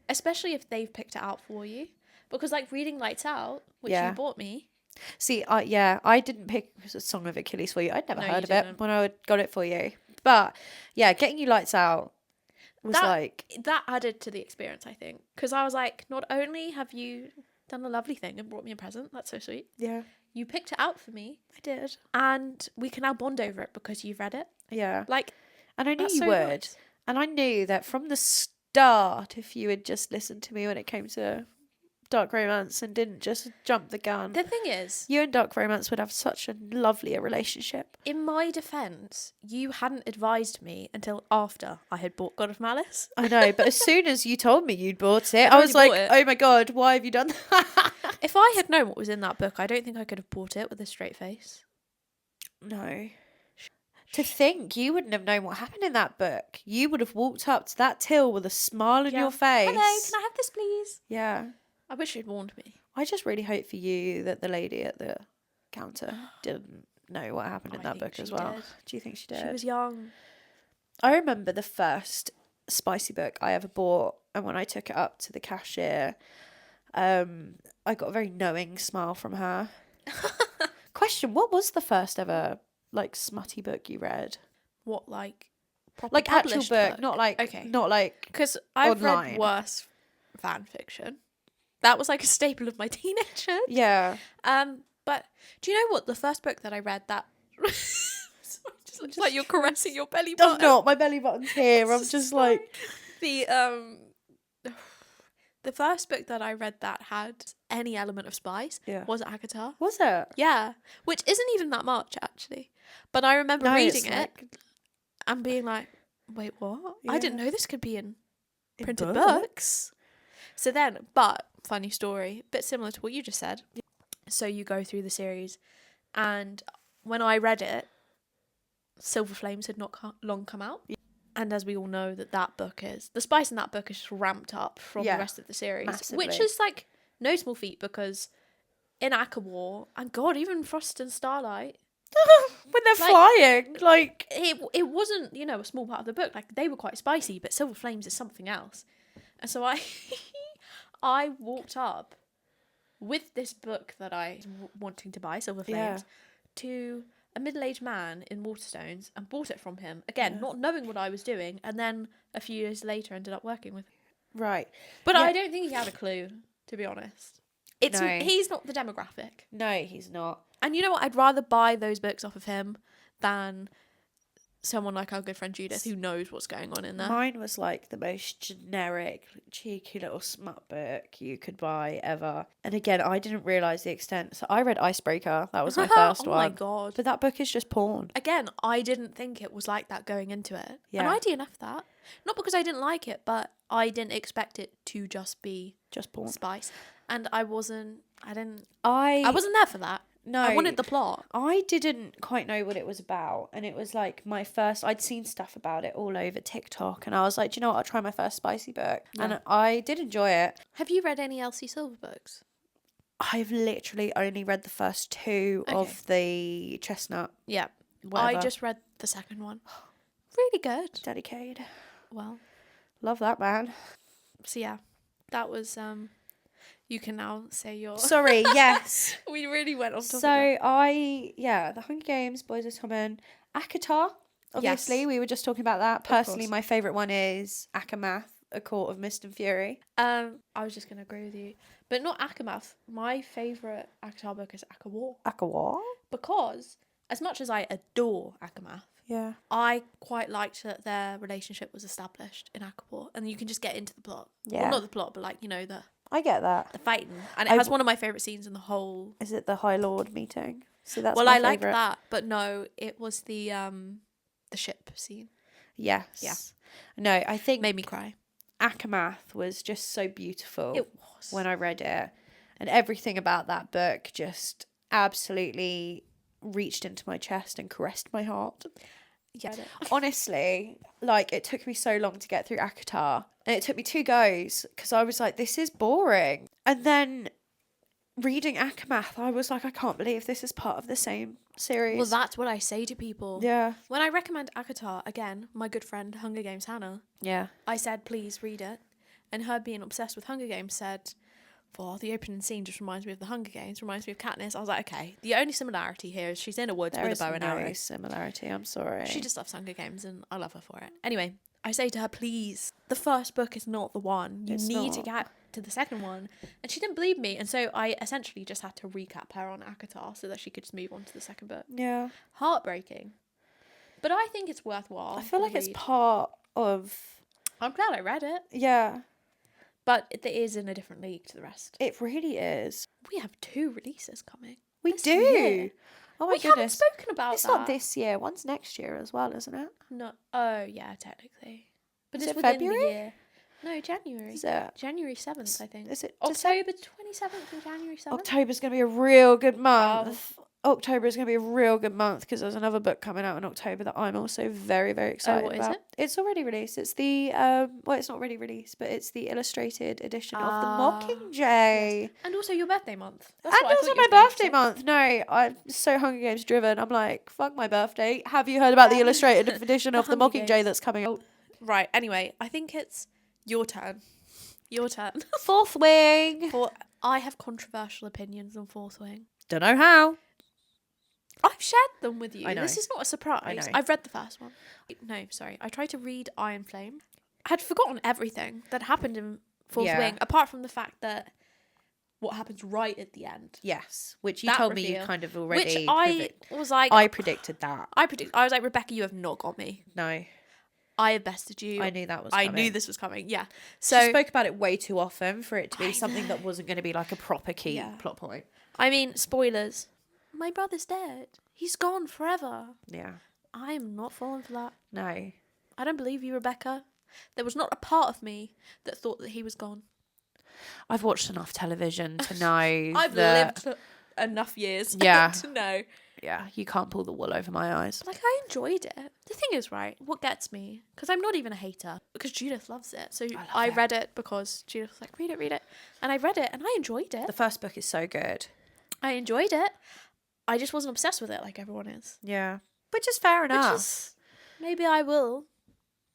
[SPEAKER 1] Especially if they've picked it out for you. Because like reading Lights Out, which
[SPEAKER 2] Yeah.
[SPEAKER 1] you bought me.
[SPEAKER 2] See, I didn't pick a Song of Achilles for you. I'd never
[SPEAKER 1] No,
[SPEAKER 2] heard
[SPEAKER 1] you
[SPEAKER 2] of it
[SPEAKER 1] didn't.
[SPEAKER 2] when I got it for you. But yeah, getting you Lights Out was
[SPEAKER 1] That added to the experience, I think. Because I was like, not only have you done a lovely thing and brought me a present, that's so sweet.
[SPEAKER 2] yeah,
[SPEAKER 1] You picked it out for me.
[SPEAKER 2] I did.
[SPEAKER 1] And we can now bond over it because you've read it.
[SPEAKER 2] Yeah.
[SPEAKER 1] Like,
[SPEAKER 2] And I knew
[SPEAKER 1] that's
[SPEAKER 2] you
[SPEAKER 1] so
[SPEAKER 2] would.
[SPEAKER 1] nice.
[SPEAKER 2] And I knew that from the start, if you had just listened to me when it came to dark romance and didn't just jump the gun,
[SPEAKER 1] The thing is,
[SPEAKER 2] you and dark romance would have such a lovelier relationship.
[SPEAKER 1] in my defense, you hadn't advised me until after I had bought God of Malice.
[SPEAKER 2] I know, but as soon as you told me you'd bought it,
[SPEAKER 1] I'd
[SPEAKER 2] I was like,
[SPEAKER 1] already bought it.
[SPEAKER 2] oh my god, why have you done that?
[SPEAKER 1] If I had known what was in that book, I don't think I could have bought it with a straight face.
[SPEAKER 2] No. To think you wouldn't have known what happened in that book. You would have walked up to that till with a smile on
[SPEAKER 1] Yeah.
[SPEAKER 2] your face.
[SPEAKER 1] Hello, can I have this, please?
[SPEAKER 2] Yeah.
[SPEAKER 1] I wish you'd warned me.
[SPEAKER 2] I just really hope for you that the lady at the counter didn't know what happened in
[SPEAKER 1] I
[SPEAKER 2] that
[SPEAKER 1] think
[SPEAKER 2] book
[SPEAKER 1] she
[SPEAKER 2] as well.
[SPEAKER 1] did.
[SPEAKER 2] Do you think she did?
[SPEAKER 1] She was young.
[SPEAKER 2] I remember the first spicy book I ever bought, and when I took it up to the cashier, I got a very knowing smile from her. Question, what was the first ever like smutty book you read?
[SPEAKER 1] What, like, proper
[SPEAKER 2] Like actual
[SPEAKER 1] published
[SPEAKER 2] book, not like
[SPEAKER 1] Okay.
[SPEAKER 2] not like
[SPEAKER 1] Because I've
[SPEAKER 2] online.
[SPEAKER 1] read worse fan fiction. That was like a staple of my teenager.
[SPEAKER 2] yeah.
[SPEAKER 1] But do you know what? The first book that I read that Sorry, just looks like you're caressing your belly
[SPEAKER 2] I'm
[SPEAKER 1] button.
[SPEAKER 2] not, my belly button's here. I'm just
[SPEAKER 1] Sorry.
[SPEAKER 2] like
[SPEAKER 1] the first book that I read that had any element of spice
[SPEAKER 2] Yeah.
[SPEAKER 1] was ACOTAR.
[SPEAKER 2] was it?
[SPEAKER 1] Yeah, which isn't even that much actually. But I remember
[SPEAKER 2] No,
[SPEAKER 1] reading
[SPEAKER 2] it's
[SPEAKER 1] it
[SPEAKER 2] like
[SPEAKER 1] and being like, "Wait, what? I
[SPEAKER 2] Yeah.
[SPEAKER 1] didn't know this could be in
[SPEAKER 2] in
[SPEAKER 1] printed
[SPEAKER 2] books.
[SPEAKER 1] books." So then, but funny story, bit similar to what you just said. So you go through the series, and when I read it, Silver Flames had not long come out. And as we all know, that book is the spice in that book is just ramped up from
[SPEAKER 2] Yeah,
[SPEAKER 1] the rest of the series,
[SPEAKER 2] massively.
[SPEAKER 1] which is like no small feat because in Aka War and God, even Frost and Starlight,
[SPEAKER 2] when they're
[SPEAKER 1] Like-
[SPEAKER 2] flying, like
[SPEAKER 1] it wasn't a small part of the book. Like they were quite spicy, but Silver Flames is something else. And so I I walked up with this book that I was wanting to buy, Silver Flames,
[SPEAKER 2] Yeah.
[SPEAKER 1] to a middle-aged man in Waterstones and bought it from him. Again,
[SPEAKER 2] Yeah.
[SPEAKER 1] not knowing what I was doing, and then a few years later ended up working with him.
[SPEAKER 2] right.
[SPEAKER 1] But
[SPEAKER 2] Yeah.
[SPEAKER 1] I don't think he had a clue, to be honest.
[SPEAKER 2] No.
[SPEAKER 1] He's not the demographic.
[SPEAKER 2] No, he's not.
[SPEAKER 1] And you know what? I'd rather buy those books off of him than someone like our good friend Judith who knows what's going on in there.
[SPEAKER 2] Mine was like the most generic, cheeky little smut book you could buy ever. And again, I didn't realise the extent. So I read Icebreaker. That was my first
[SPEAKER 1] Oh
[SPEAKER 2] one.
[SPEAKER 1] my God.
[SPEAKER 2] But that book is just porn.
[SPEAKER 1] Again, I didn't think it was like that going into it.
[SPEAKER 2] Yeah.
[SPEAKER 1] And I DNF'd that. Not because I didn't like it, but I didn't expect it to just be
[SPEAKER 2] Just porn.
[SPEAKER 1] spice. And I wasn't there for that.
[SPEAKER 2] No.
[SPEAKER 1] I wanted the plot.
[SPEAKER 2] I didn't quite know what it was about, and it was like my first. I'd seen stuff about it all over TikTok, and I was like, do you know what? I'll try my first spicy book, and I did enjoy it.
[SPEAKER 1] Have you read any Elsie Silver books?
[SPEAKER 2] I've literally only read the first two of the Chestnut.
[SPEAKER 1] Yeah.
[SPEAKER 2] Whatever.
[SPEAKER 1] I just read the second one. Really good.
[SPEAKER 2] Dedicated.
[SPEAKER 1] Well,
[SPEAKER 2] Love that, man.
[SPEAKER 1] so yeah, that was you can now say your
[SPEAKER 2] Sorry, yes.
[SPEAKER 1] we really went off topic.
[SPEAKER 2] So The Hunger Games, Boys of Tommen, ACOTAR. Obviously,
[SPEAKER 1] Yes.
[SPEAKER 2] we were just talking about that. Personally,
[SPEAKER 1] course.
[SPEAKER 2] my favourite one is ACOMATH. A Court of Mist and Fury.
[SPEAKER 1] I was just gonna agree with you, but not Akamath. My favorite ACOTAR book is Akawar,
[SPEAKER 2] Akawar?
[SPEAKER 1] because as much as I adore Akamath,
[SPEAKER 2] Yeah.
[SPEAKER 1] I quite liked that their relationship was established in Akawar, and you can just get into the plot.
[SPEAKER 2] Yeah.
[SPEAKER 1] Well, not the plot, but like, you know, the
[SPEAKER 2] I get that.
[SPEAKER 1] fighting, and it has one of my favorite scenes in the whole.
[SPEAKER 2] Is it the High Lord meeting? So that's
[SPEAKER 1] Well,
[SPEAKER 2] my
[SPEAKER 1] I like
[SPEAKER 2] favourite.
[SPEAKER 1] that, but no, it was the ship scene.
[SPEAKER 2] Yes.
[SPEAKER 1] Yeah.
[SPEAKER 2] No, I think
[SPEAKER 1] Made me cry.
[SPEAKER 2] Akamath was just so beautiful.
[SPEAKER 1] It was.
[SPEAKER 2] When I read it, and everything about that book just absolutely reached into my chest and caressed my heart.
[SPEAKER 1] Yeah.
[SPEAKER 2] Honestly, like, it took me so long to get through ACOTAR, and it took me 2 goes because I was like, this is boring. And then reading Akamath, I was like, I can't believe this is part of the same series.
[SPEAKER 1] Well, that's what I say to people.
[SPEAKER 2] Yeah.
[SPEAKER 1] When I recommend ACOTAR, again, my good friend Hunger Games Hannah,
[SPEAKER 2] Yeah.
[SPEAKER 1] I said, please read it. And her being obsessed with Hunger Games said, well, the opening scene just reminds me of the Hunger Games, reminds me of Katniss. I was like, okay, the only similarity here is she's in a woods
[SPEAKER 2] There
[SPEAKER 1] with
[SPEAKER 2] is
[SPEAKER 1] a bow and
[SPEAKER 2] no
[SPEAKER 1] arrow.
[SPEAKER 2] similarity, I'm sorry.
[SPEAKER 1] She just loves Hunger Games, and I love her for it. Anyway, I say to her, please, the first book is not the one. You need to get to the second one. And she didn't believe me, and so I essentially just had to recap her on ACOTAR so that she could just move on to the second book.
[SPEAKER 2] Yeah.
[SPEAKER 1] Heartbreaking. But I think it's worthwhile.
[SPEAKER 2] I feel like it's part of...
[SPEAKER 1] I'm glad I read it.
[SPEAKER 2] Yeah.
[SPEAKER 1] But it is in a different league to the rest.
[SPEAKER 2] It really is.
[SPEAKER 1] We have 2 releases coming.
[SPEAKER 2] We
[SPEAKER 1] this
[SPEAKER 2] do.
[SPEAKER 1] year.
[SPEAKER 2] Oh my
[SPEAKER 1] we
[SPEAKER 2] goodness.
[SPEAKER 1] haven't spoken about
[SPEAKER 2] it's
[SPEAKER 1] that.
[SPEAKER 2] not this year. One's next year as well, isn't it?
[SPEAKER 1] No. Oh, yeah, technically. But
[SPEAKER 2] Is
[SPEAKER 1] it's
[SPEAKER 2] it
[SPEAKER 1] within
[SPEAKER 2] February?
[SPEAKER 1] the year. No, January.
[SPEAKER 2] Is it?
[SPEAKER 1] January 7th, I think.
[SPEAKER 2] Is it
[SPEAKER 1] October 27th and January 7th?
[SPEAKER 2] October's going to be a real good month. October is going to be a real good month because there's another book coming out in October that I'm also very, very excited
[SPEAKER 1] what
[SPEAKER 2] about.
[SPEAKER 1] is it?
[SPEAKER 2] It's already released. It's the well, it's not already released, but it's the illustrated edition of The Mockingjay.
[SPEAKER 1] Yes. And also your birthday month. That's
[SPEAKER 2] And
[SPEAKER 1] what I
[SPEAKER 2] also
[SPEAKER 1] thought
[SPEAKER 2] my
[SPEAKER 1] you were going to
[SPEAKER 2] birthday
[SPEAKER 1] say.
[SPEAKER 2] month. No, I'm so Hunger Games driven. I'm like, fuck my birthday. Have you heard about the illustrated edition of The
[SPEAKER 1] Hunger
[SPEAKER 2] Mockingjay
[SPEAKER 1] Games.
[SPEAKER 2] that's coming out?
[SPEAKER 1] Right, anyway, I think it's your turn. Your turn.
[SPEAKER 2] Fourth Wing.
[SPEAKER 1] I have controversial opinions on Fourth Wing.
[SPEAKER 2] Don't know how.
[SPEAKER 1] I've shared them with you.
[SPEAKER 2] I know.
[SPEAKER 1] This is not a surprise.
[SPEAKER 2] I know.
[SPEAKER 1] I've read the first one. No, sorry. I tried to read Iron Flame. I had forgotten everything that happened in Fourth Wing, apart from the fact that what happens right at the end.
[SPEAKER 2] Yes, which you
[SPEAKER 1] That
[SPEAKER 2] told me you
[SPEAKER 1] reveal.
[SPEAKER 2] kind of already.
[SPEAKER 1] Which I was like...
[SPEAKER 2] I predicted that.
[SPEAKER 1] I was like, Rebecca, you have not got me.
[SPEAKER 2] No.
[SPEAKER 1] I have bested you.
[SPEAKER 2] I knew that was
[SPEAKER 1] I
[SPEAKER 2] coming.
[SPEAKER 1] knew this was coming, yeah.
[SPEAKER 2] So
[SPEAKER 1] So,
[SPEAKER 2] she spoke about it way too often for it to be
[SPEAKER 1] I
[SPEAKER 2] something
[SPEAKER 1] know.
[SPEAKER 2] that wasn't going to be like a proper key
[SPEAKER 1] Yeah.
[SPEAKER 2] plot point.
[SPEAKER 1] I mean, spoilers. My brother's dead. He's gone forever.
[SPEAKER 2] Yeah.
[SPEAKER 1] I am not falling for that.
[SPEAKER 2] No.
[SPEAKER 1] I don't believe you, Rebecca. There was not a part of me that thought that he was gone.
[SPEAKER 2] I've watched enough television to know
[SPEAKER 1] I've
[SPEAKER 2] that,
[SPEAKER 1] lived enough years
[SPEAKER 2] Yeah.
[SPEAKER 1] to know.
[SPEAKER 2] yeah, you can't pull the wool over my eyes.
[SPEAKER 1] Like, I enjoyed it. The thing is, right, what gets me, because I'm not even a hater, because Judith loves it. So I read it because Judith was like, read it. And I read it and I enjoyed it.
[SPEAKER 2] The first book is so good.
[SPEAKER 1] I enjoyed it. I just wasn't obsessed with it like everyone is.
[SPEAKER 2] Yeah. Which is fair enough.
[SPEAKER 1] Maybe I will.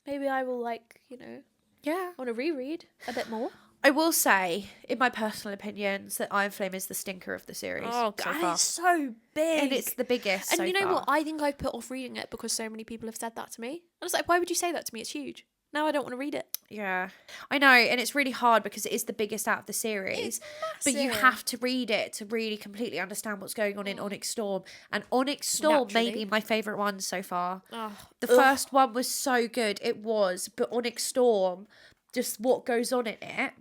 [SPEAKER 1] Maybe I will, like, you know,
[SPEAKER 2] Yeah.
[SPEAKER 1] want to reread a bit more.
[SPEAKER 2] I will say, in my personal opinions, that Iron Flame is the stinker of the series.
[SPEAKER 1] Oh,
[SPEAKER 2] so
[SPEAKER 1] God,
[SPEAKER 2] far.
[SPEAKER 1] it's so big.
[SPEAKER 2] And it's the biggest.
[SPEAKER 1] And
[SPEAKER 2] so
[SPEAKER 1] you know
[SPEAKER 2] far.
[SPEAKER 1] what? I think I've put off reading it because so many people have said that to me. And I was like, why would you say that to me? It's huge. Now I don't want to read it.
[SPEAKER 2] Yeah, I know, and it's really hard because it is the biggest out of the series. But you
[SPEAKER 1] massive.
[SPEAKER 2] have to read it to really completely understand what's going on in Onyx Storm. And Onyx Storm may
[SPEAKER 1] Naturally.
[SPEAKER 2] be my favourite one so far.
[SPEAKER 1] Oh,
[SPEAKER 2] The first one was so good, it was. But Onyx Storm, just what goes on in it,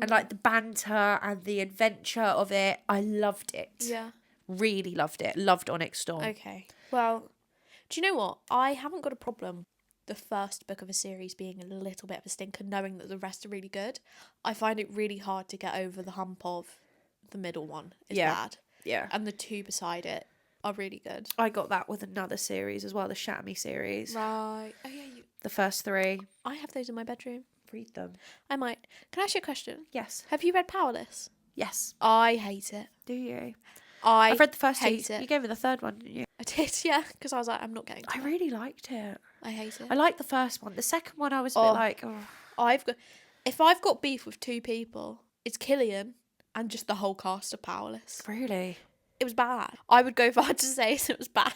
[SPEAKER 2] and like the banter and the adventure of it, I loved it.
[SPEAKER 1] yeah.
[SPEAKER 2] Really loved it. Loved Onyx Storm.
[SPEAKER 1] Okay. Well, do you know what? I haven't got a problem the first book of a series being a little bit of a stinker, knowing that the rest are really good. I find it really hard to get over the hump of the middle one is bad.
[SPEAKER 2] Yeah.
[SPEAKER 1] And the 2 beside it are really good.
[SPEAKER 2] I got that with another series as well, the Shatamy series.
[SPEAKER 1] Right. Oh, yeah.
[SPEAKER 2] The first 3.
[SPEAKER 1] I have those in my bedroom.
[SPEAKER 2] Read them.
[SPEAKER 1] I might. Can I ask you a question?
[SPEAKER 2] Yes.
[SPEAKER 1] Have you read Powerless?
[SPEAKER 2] Yes.
[SPEAKER 1] I hate it.
[SPEAKER 2] Do you?
[SPEAKER 1] I've
[SPEAKER 2] I've read the first 2.
[SPEAKER 1] hate it.
[SPEAKER 2] You gave me the third one, didn't you?
[SPEAKER 1] I did, yeah, because I was like, I'm not getting to
[SPEAKER 2] I
[SPEAKER 1] that.
[SPEAKER 2] really liked it.
[SPEAKER 1] I hate it.
[SPEAKER 2] I liked the first one. The second one, I was a bit like, oh.
[SPEAKER 1] If I've got beef with 2 people, it's Killian and just the whole cast of Powerless.
[SPEAKER 2] Really?
[SPEAKER 1] It was bad. I would go far to say it was bad.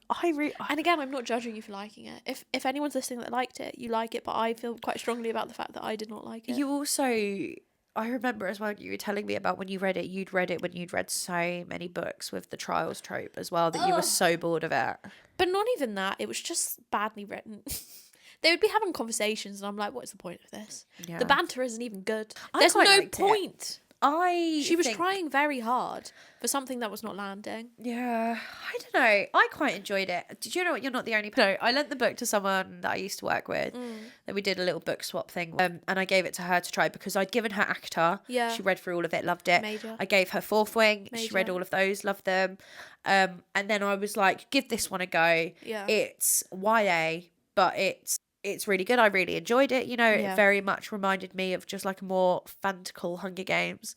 [SPEAKER 1] And again, I'm not judging you for liking it. If anyone's listening that liked it, you like it, but I feel quite strongly about the fact that I did not like it.
[SPEAKER 2] You also, I remember as well, you were telling me about when you read it, you'd read it when you'd read so many books with the trials trope as well, that you were so bored of it.
[SPEAKER 1] But not even that, it was just badly written. They would be having conversations and I'm like, what's the point of this?
[SPEAKER 2] Yeah.
[SPEAKER 1] The banter isn't even good.
[SPEAKER 2] I
[SPEAKER 1] There's
[SPEAKER 2] quite
[SPEAKER 1] no
[SPEAKER 2] liked it.
[SPEAKER 1] point. She was
[SPEAKER 2] think-
[SPEAKER 1] trying very hard for something that was not landing.
[SPEAKER 2] Yeah, I don't know. I quite enjoyed it. Did you know what? You're not the only person. No, I lent the book to someone that I used to work with. That we did a little book swap thing. And I gave it to her to try because I'd given her ACOTAR.
[SPEAKER 1] Yeah.
[SPEAKER 2] She read through all of it, loved it.
[SPEAKER 1] Major.
[SPEAKER 2] I gave her Fourth Wing. She
[SPEAKER 1] Major.
[SPEAKER 2] read all of those, loved them. And then I was like, give this one a go.
[SPEAKER 1] Yeah.
[SPEAKER 2] It's YA, but it's really good. I really enjoyed it. You know,
[SPEAKER 1] Yeah.
[SPEAKER 2] it very much reminded me of just like a more fantastical Hunger Games.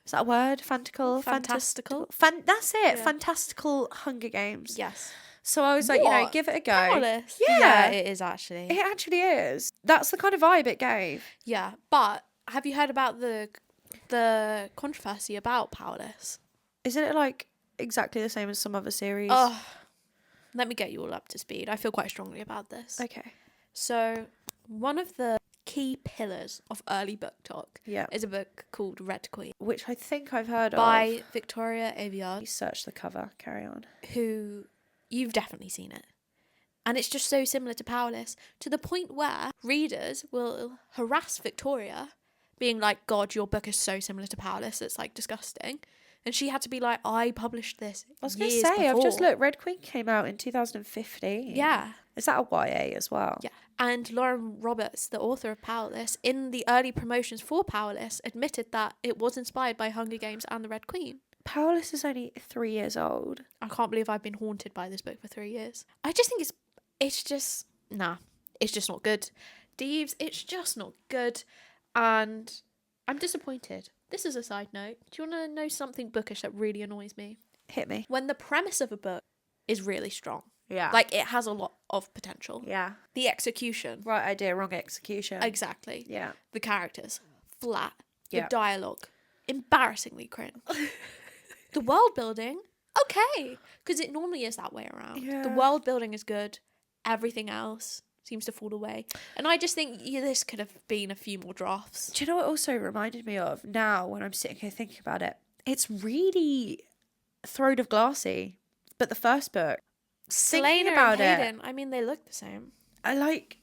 [SPEAKER 2] Is that a word? Fantastical?
[SPEAKER 1] Fantastical.
[SPEAKER 2] That's it.
[SPEAKER 1] Yeah.
[SPEAKER 2] Fantastical Hunger Games.
[SPEAKER 1] Yes.
[SPEAKER 2] So I was like, you know,
[SPEAKER 1] What?
[SPEAKER 2] give it a go.
[SPEAKER 1] Powerless.
[SPEAKER 2] Yeah.
[SPEAKER 1] It is actually.
[SPEAKER 2] It actually is. That's the kind of vibe it gave.
[SPEAKER 1] Yeah, but have you heard about the controversy about Powerless?
[SPEAKER 2] Isn't it like exactly the same as some other series?
[SPEAKER 1] Oh, let me get you all up to speed. I feel quite strongly about this.
[SPEAKER 2] Okay.
[SPEAKER 1] So, one of the key pillars of early book talk
[SPEAKER 2] Yeah.
[SPEAKER 1] is a book called Red Queen
[SPEAKER 2] Which I think I've heard of.
[SPEAKER 1] by Victoria Aveyard,
[SPEAKER 2] You search the cover. Carry on.
[SPEAKER 1] who you've definitely seen it. And it's just so similar to Powerless to the point where readers will harass Victoria, being like, God, your book is so similar to Powerless, it's like disgusting. And she had to be like, I published this.
[SPEAKER 2] I was going to
[SPEAKER 1] years
[SPEAKER 2] say, I've just
[SPEAKER 1] before."
[SPEAKER 2] looked. Red Queen came out in 2015.
[SPEAKER 1] Yeah.
[SPEAKER 2] Is that a YA as well?
[SPEAKER 1] Yeah. And Lauren Roberts, the author of Powerless, in the early promotions for Powerless, admitted that it was inspired by Hunger Games and the Red Queen.
[SPEAKER 2] Powerless is only 3 years old.
[SPEAKER 1] I can't believe I've been haunted by this book for 3 years. I just think it's just not good. Deeves, it's just not good. And I'm disappointed. This is a side note. Do you want to know something bookish that really annoys me?
[SPEAKER 2] Hit me.
[SPEAKER 1] When the premise of a book is really strong.
[SPEAKER 2] Yeah.
[SPEAKER 1] Like, it has a lot of potential.
[SPEAKER 2] Yeah.
[SPEAKER 1] The execution.
[SPEAKER 2] Right idea, wrong execution.
[SPEAKER 1] Exactly.
[SPEAKER 2] Yeah.
[SPEAKER 1] The characters. Flat.
[SPEAKER 2] Yeah.
[SPEAKER 1] The dialogue. Embarrassingly cringe. The world building. Okay. Because it normally is that way around.
[SPEAKER 2] Yeah.
[SPEAKER 1] The world building is good. Everything else seems to fall away. And I just think this could have been a few more drafts.
[SPEAKER 2] Do you know what also reminded me of now when I'm sitting here thinking about it? It's really Throne of Glassy, but the first book. Thinking
[SPEAKER 1] Selena
[SPEAKER 2] about
[SPEAKER 1] and
[SPEAKER 2] it,
[SPEAKER 1] Hayden, I mean, they look the same.
[SPEAKER 2] I like.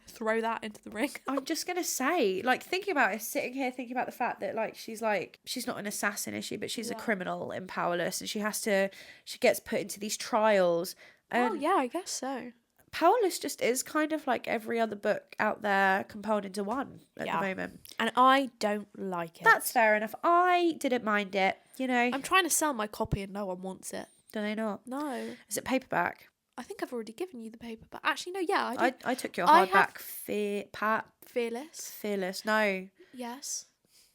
[SPEAKER 1] Throw that into the ring.
[SPEAKER 2] I'm just gonna say, like, thinking about it, sitting here thinking about the fact that she's not an assassin, is she? But she's a criminal in Powerless, and she gets put into these trials.
[SPEAKER 1] Oh yeah, I guess so.
[SPEAKER 2] Powerless just is kind of like every other book out there compiled into one at the moment.
[SPEAKER 1] And I don't like it.
[SPEAKER 2] That's fair enough. I didn't mind it, you know.
[SPEAKER 1] I'm trying to sell my copy and no one wants it.
[SPEAKER 2] Do they not?
[SPEAKER 1] No.
[SPEAKER 2] Is it paperback?
[SPEAKER 1] I think I've already given you the paper, but actually, no, yeah,
[SPEAKER 2] I took your
[SPEAKER 1] I
[SPEAKER 2] hardback.
[SPEAKER 1] Fearless.
[SPEAKER 2] Fearless. No.
[SPEAKER 1] Yes.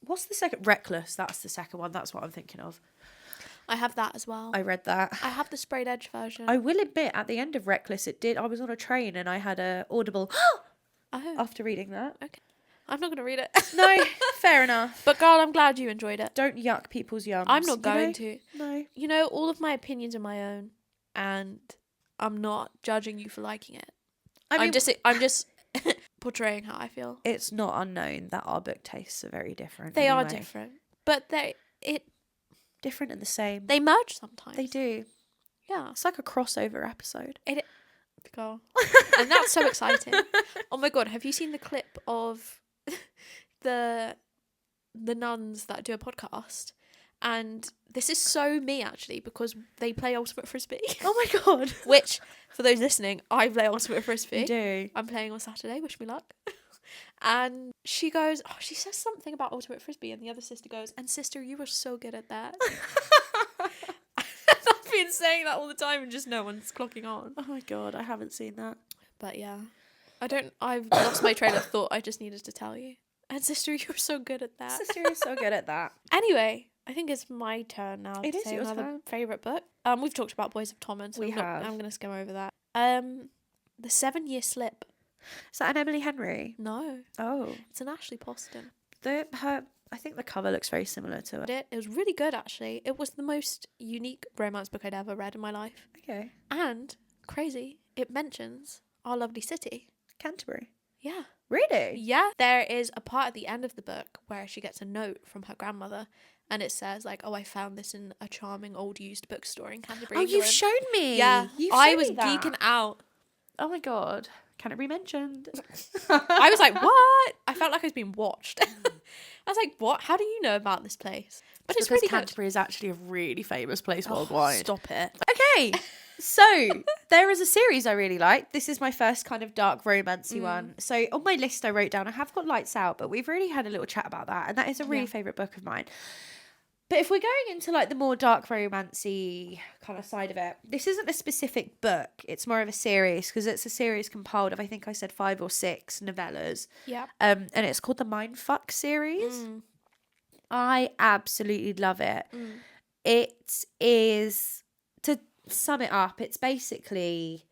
[SPEAKER 2] What's the second? Reckless. That's the second one. That's what I'm thinking of.
[SPEAKER 1] I have that as well.
[SPEAKER 2] I read that.
[SPEAKER 1] I have the sprayed edge version.
[SPEAKER 2] I will admit, at the end of Reckless, I was on a train and I had a audible
[SPEAKER 1] Oh,
[SPEAKER 2] after reading that.
[SPEAKER 1] okay. I'm not going to read it.
[SPEAKER 2] No, fair enough.
[SPEAKER 1] But girl, I'm glad you enjoyed it.
[SPEAKER 2] Don't yuck people's yums.
[SPEAKER 1] I'm not
[SPEAKER 2] you
[SPEAKER 1] going
[SPEAKER 2] know?
[SPEAKER 1] to.
[SPEAKER 2] No.
[SPEAKER 1] You know, all of my opinions are my own, and I'm not judging you for liking it.
[SPEAKER 2] I mean,
[SPEAKER 1] I'm just portraying how I feel.
[SPEAKER 2] it's not unknown that our book tastes are very different.
[SPEAKER 1] They are
[SPEAKER 2] anyway.
[SPEAKER 1] different, but
[SPEAKER 2] Different and the same.
[SPEAKER 1] they merge sometimes.
[SPEAKER 2] They do.
[SPEAKER 1] Yeah.
[SPEAKER 2] It's like a crossover episode.
[SPEAKER 1] Girl. And that's so exciting. Oh my god, have you seen the clip of the nuns that do a podcast? And this is so me actually, because they play Ultimate Frisbee.
[SPEAKER 2] Oh my god.
[SPEAKER 1] Which, for those listening, I play Ultimate Frisbee.
[SPEAKER 2] You do.
[SPEAKER 1] I'm playing on Saturday, wish me luck. And she goes, she says something about Ultimate Frisbee, and the other sister goes, and sister, you were so good at that. I've been saying that all the time and just no one's clocking on.
[SPEAKER 2] Oh my god, I haven't seen that.
[SPEAKER 1] But yeah, I've lost my train of thought. I just needed to tell you. And sister, you were so good at that.
[SPEAKER 2] Sister is so good at that.
[SPEAKER 1] Anyway, I think it's my turn now
[SPEAKER 2] It
[SPEAKER 1] to
[SPEAKER 2] is
[SPEAKER 1] say
[SPEAKER 2] your
[SPEAKER 1] another
[SPEAKER 2] turn.
[SPEAKER 1] favourite book. We've talked about Boys of Tommen, so
[SPEAKER 2] We have.
[SPEAKER 1] I'm going to skim over that. The 7-Year Slip.
[SPEAKER 2] Is that an Emily Henry?
[SPEAKER 1] No,
[SPEAKER 2] Oh.
[SPEAKER 1] it's an Ashley Poston.
[SPEAKER 2] Her I think the cover looks very similar to it.
[SPEAKER 1] It was really good, actually. It was the most unique romance book I'd ever read in my life.
[SPEAKER 2] Okay.
[SPEAKER 1] And, crazy, it mentions our lovely city.
[SPEAKER 2] Canterbury.
[SPEAKER 1] Yeah.
[SPEAKER 2] Really?
[SPEAKER 1] Yeah. There is a part at the end of the book where she gets a note from her grandmother, and it says, like, oh, I found this in a charming old used bookstore in Canterbury.
[SPEAKER 2] Oh, you've
[SPEAKER 1] England.
[SPEAKER 2] shown me.
[SPEAKER 1] Yeah. I was geeking out.
[SPEAKER 2] Oh my god. Canterbury mentioned.
[SPEAKER 1] I was like, what? I felt like I was being watched. I was like, what? How do you know about this place? But it's really
[SPEAKER 2] Canterbury is actually a really famous place
[SPEAKER 1] good.
[SPEAKER 2] worldwide.
[SPEAKER 1] Stop it.
[SPEAKER 2] Okay, so there is a series I really like. This is my first kind of dark romancy one. So on my list I wrote down, I have got Lights Out, but we've really had a little chat about that, and that is a really favourite book of mine. But if we're going into like the more dark romancy kind of side of it, this isn't a specific book. It's more of a series, because it's a series compiled of, I think I said 5 or 6 novellas.
[SPEAKER 1] Yeah.
[SPEAKER 2] And it's called the Mindfuck series. I absolutely love it. It is, to sum it up, it's basically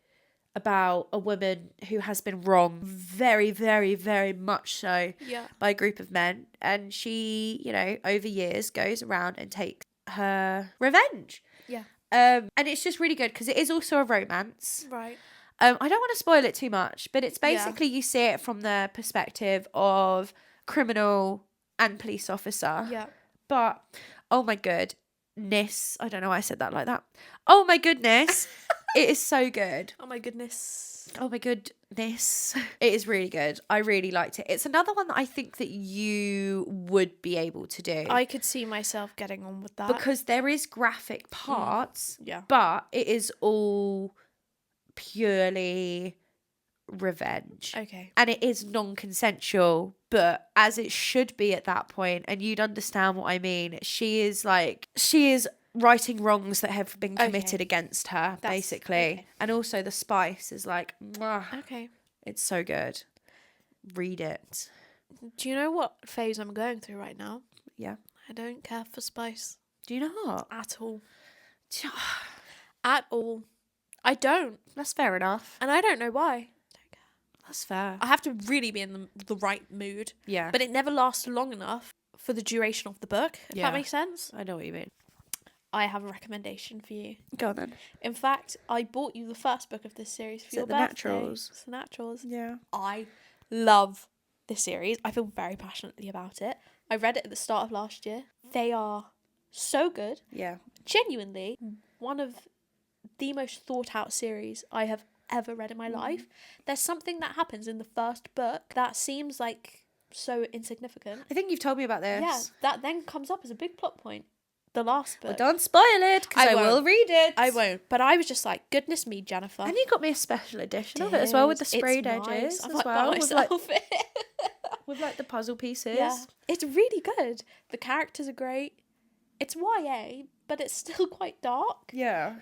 [SPEAKER 2] about a woman who has been wronged very, very, very much so by a group of men. And she, you know, over years goes around and takes her revenge.
[SPEAKER 1] Yeah.
[SPEAKER 2] And it's just really good because it is also a romance.
[SPEAKER 1] Right.
[SPEAKER 2] I don't want to spoil it too much, but it's basically you see it from the perspective of criminal and police officer.
[SPEAKER 1] Yeah.
[SPEAKER 2] But, oh my goodness, I don't know why I said that like that. Oh my goodness, it is so good.
[SPEAKER 1] Oh my goodness.
[SPEAKER 2] Oh my goodness. It is really good. I really liked it. It's another one that I think that you would be able to do.
[SPEAKER 1] I could see myself getting on with that.
[SPEAKER 2] Because there is graphic parts,
[SPEAKER 1] Yeah.
[SPEAKER 2] but it is all purely revenge.
[SPEAKER 1] Okay.
[SPEAKER 2] And it is non-consensual, but as it should be at that point, and you'd understand what I mean. She is righting wrongs that have been committed against her, basically.
[SPEAKER 1] Okay.
[SPEAKER 2] And also the spice is like, mwah.
[SPEAKER 1] Okay.
[SPEAKER 2] It's so good. Read it.
[SPEAKER 1] Do you know what phase I'm going through right now?
[SPEAKER 2] Yeah.
[SPEAKER 1] I don't care for spice.
[SPEAKER 2] Do you not?
[SPEAKER 1] At all. At all. I don't.
[SPEAKER 2] That's fair enough.
[SPEAKER 1] And I don't know why.
[SPEAKER 2] That's fair.
[SPEAKER 1] I have to really be in the right mood.
[SPEAKER 2] Yeah.
[SPEAKER 1] But it never lasts long enough for the duration of the book, if that makes sense.
[SPEAKER 2] I know what you mean.
[SPEAKER 1] I have a recommendation for you.
[SPEAKER 2] Go on then.
[SPEAKER 1] In fact, I bought you the first book of this series for your
[SPEAKER 2] The
[SPEAKER 1] birthday.
[SPEAKER 2] Naturals?
[SPEAKER 1] It's The Naturals.
[SPEAKER 2] Yeah.
[SPEAKER 1] I love this series. I feel very passionately about it. I read it at the start of last year. They are so good.
[SPEAKER 2] Yeah.
[SPEAKER 1] Genuinely, one of the most thought out series I have ever read in my life. There's something that happens in the first book that seems like so insignificant.
[SPEAKER 2] I think you've told me about this.
[SPEAKER 1] Yeah, that then comes up as a big plot point. The last book.
[SPEAKER 2] Well, don't spoil it, because I will read it.
[SPEAKER 1] I won't. But I was just like, goodness me, Jennifer.
[SPEAKER 2] And you got me a special edition of it as well, with the sprayed edges
[SPEAKER 1] I
[SPEAKER 2] as
[SPEAKER 1] might
[SPEAKER 2] well.
[SPEAKER 1] buy myself it.
[SPEAKER 2] With like the puzzle pieces.
[SPEAKER 1] Yeah. It's really good. The characters are great. It's YA, but it's still quite dark.
[SPEAKER 2] Yeah.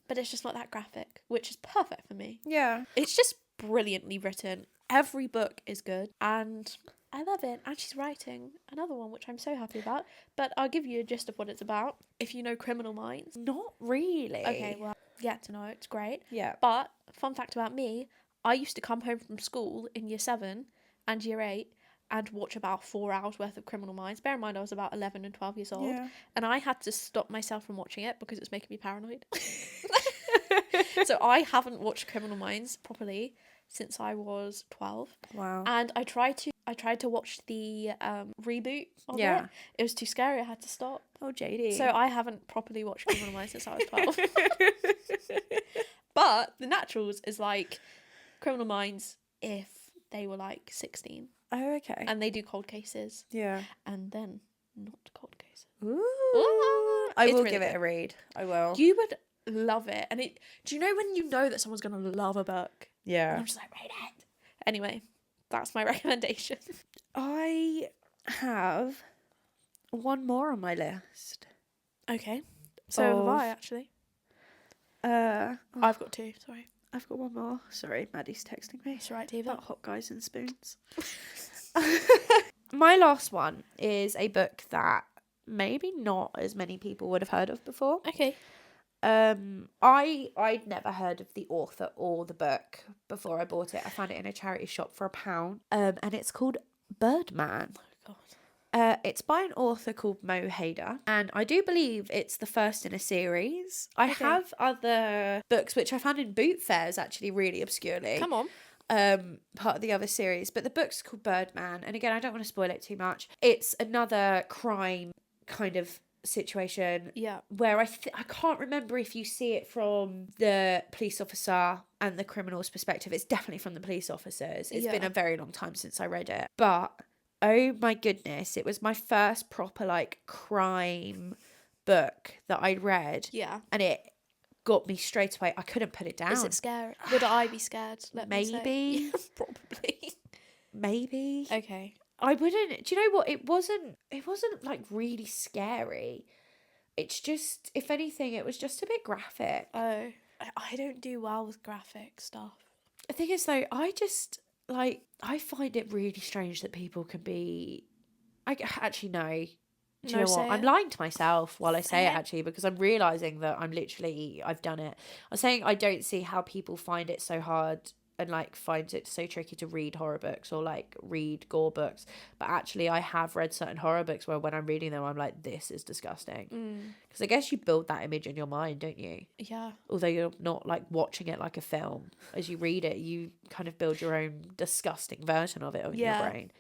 [SPEAKER 1] But it's just not that graphic, which is perfect for me.
[SPEAKER 2] Yeah.
[SPEAKER 1] It's just brilliantly written. Every book is good, and I love it. And she's writing another one, which I'm so happy about. But I'll give you a gist of what it's about. If you know Criminal Minds.
[SPEAKER 2] Not really.
[SPEAKER 1] Okay, well, get to know. It's great.
[SPEAKER 2] Yeah.
[SPEAKER 1] But, fun fact about me, I used to come home from school in year 7 and year 8 and watch about 4 hours worth of Criminal Minds. Bear in mind, I was about 11 and 12 years old.
[SPEAKER 2] Yeah.
[SPEAKER 1] And I had to stop myself from watching it because it was making me paranoid. So I haven't watched Criminal Minds properly since I was 12.
[SPEAKER 2] Wow.
[SPEAKER 1] And I tried to watch the reboot of it. It was too scary. I had to stop.
[SPEAKER 2] Oh, JD.
[SPEAKER 1] So I haven't properly watched Criminal Minds since I was 12. But The Naturals is like Criminal Minds if they were like 16.
[SPEAKER 2] Oh, okay.
[SPEAKER 1] And they do cold cases.
[SPEAKER 2] Yeah.
[SPEAKER 1] And then not cold cases.
[SPEAKER 2] Ooh. I
[SPEAKER 1] It's
[SPEAKER 2] will
[SPEAKER 1] really
[SPEAKER 2] give it
[SPEAKER 1] good.
[SPEAKER 2] a read. I will.
[SPEAKER 1] You would love it. And do you know when you know that someone's going to love a book? And
[SPEAKER 2] Yeah.
[SPEAKER 1] I'm just like, read it. Anyway, that's my recommendation.
[SPEAKER 2] I have one more on my list.
[SPEAKER 1] Okay. So have I, actually. I've got 2, sorry.
[SPEAKER 2] I've got one more. Sorry, Maddie's texting me.
[SPEAKER 1] That's right, Diva.
[SPEAKER 2] About hot guys and spoons. My last one is a book that maybe not as many people would have heard of before.
[SPEAKER 1] Okay.
[SPEAKER 2] I'd never heard of the author or the book before I bought it. I found it in a charity shop for £1. And it's called Birdman.
[SPEAKER 1] Oh, God.
[SPEAKER 2] It's by an author called Mo Hader, and I do believe it's the first in a series. I have other books which I found in boot fairs actually really obscurely.
[SPEAKER 1] Come on.
[SPEAKER 2] Part of the other series, but the book's called Birdman, and again, I don't want to spoil it too much. It's another crime kind of situation
[SPEAKER 1] Yeah.
[SPEAKER 2] where I can't remember if you see it from the police officer and the criminal's perspective. It's definitely from the police officers. It's been
[SPEAKER 1] Yeah.
[SPEAKER 2] a very long time since I read it, but oh my goodness, it was my first proper like crime book that I read,
[SPEAKER 1] Yeah.
[SPEAKER 2] and it got me straight away. I couldn't put it down.
[SPEAKER 1] Is it scary? Would I be scared?
[SPEAKER 2] Maybe.
[SPEAKER 1] Yeah, probably.
[SPEAKER 2] Maybe.
[SPEAKER 1] Okay.
[SPEAKER 2] I wouldn't. Do you know what? It wasn't like really scary. It's just, if anything, it was just a bit graphic.
[SPEAKER 1] Oh, I don't do well with graphic stuff.
[SPEAKER 2] The thing is, though, I just like, I find it really strange that people can be. I actually no. Do you know what? I'm lying to myself while I say it, actually, because I'm realizing that I've done it. I'm saying I don't see how people find it so hard and like finds it so tricky to read horror books or like read gore books, but actually I have read certain horror books where when I'm reading them I'm like, this is disgusting, because I guess you build that image in your mind, don't you?
[SPEAKER 1] Yeah.
[SPEAKER 2] Although you're not like watching it like a film. As you read it, you kind of build your own disgusting version of it in your brain.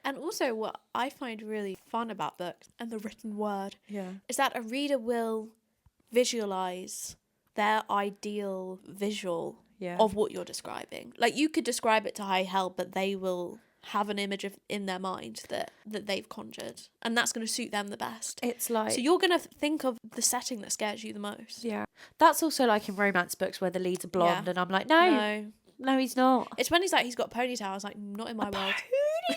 [SPEAKER 1] And also what I find really fun about books and the written word
[SPEAKER 2] Yeah.
[SPEAKER 1] is that a reader will visualize their ideal visual of what you're describing. Like, you could describe it to high hell, but they will have an image of in their mind that they've conjured, and that's going to suit them the best.
[SPEAKER 2] It's like,
[SPEAKER 1] so you're going to think of the setting that scares you the most.
[SPEAKER 2] Yeah. That's also like in romance books where the leads are blonde and I'm like, no, he's not.
[SPEAKER 1] It's when he's like, he's got a ponytail. I was like, not in my world.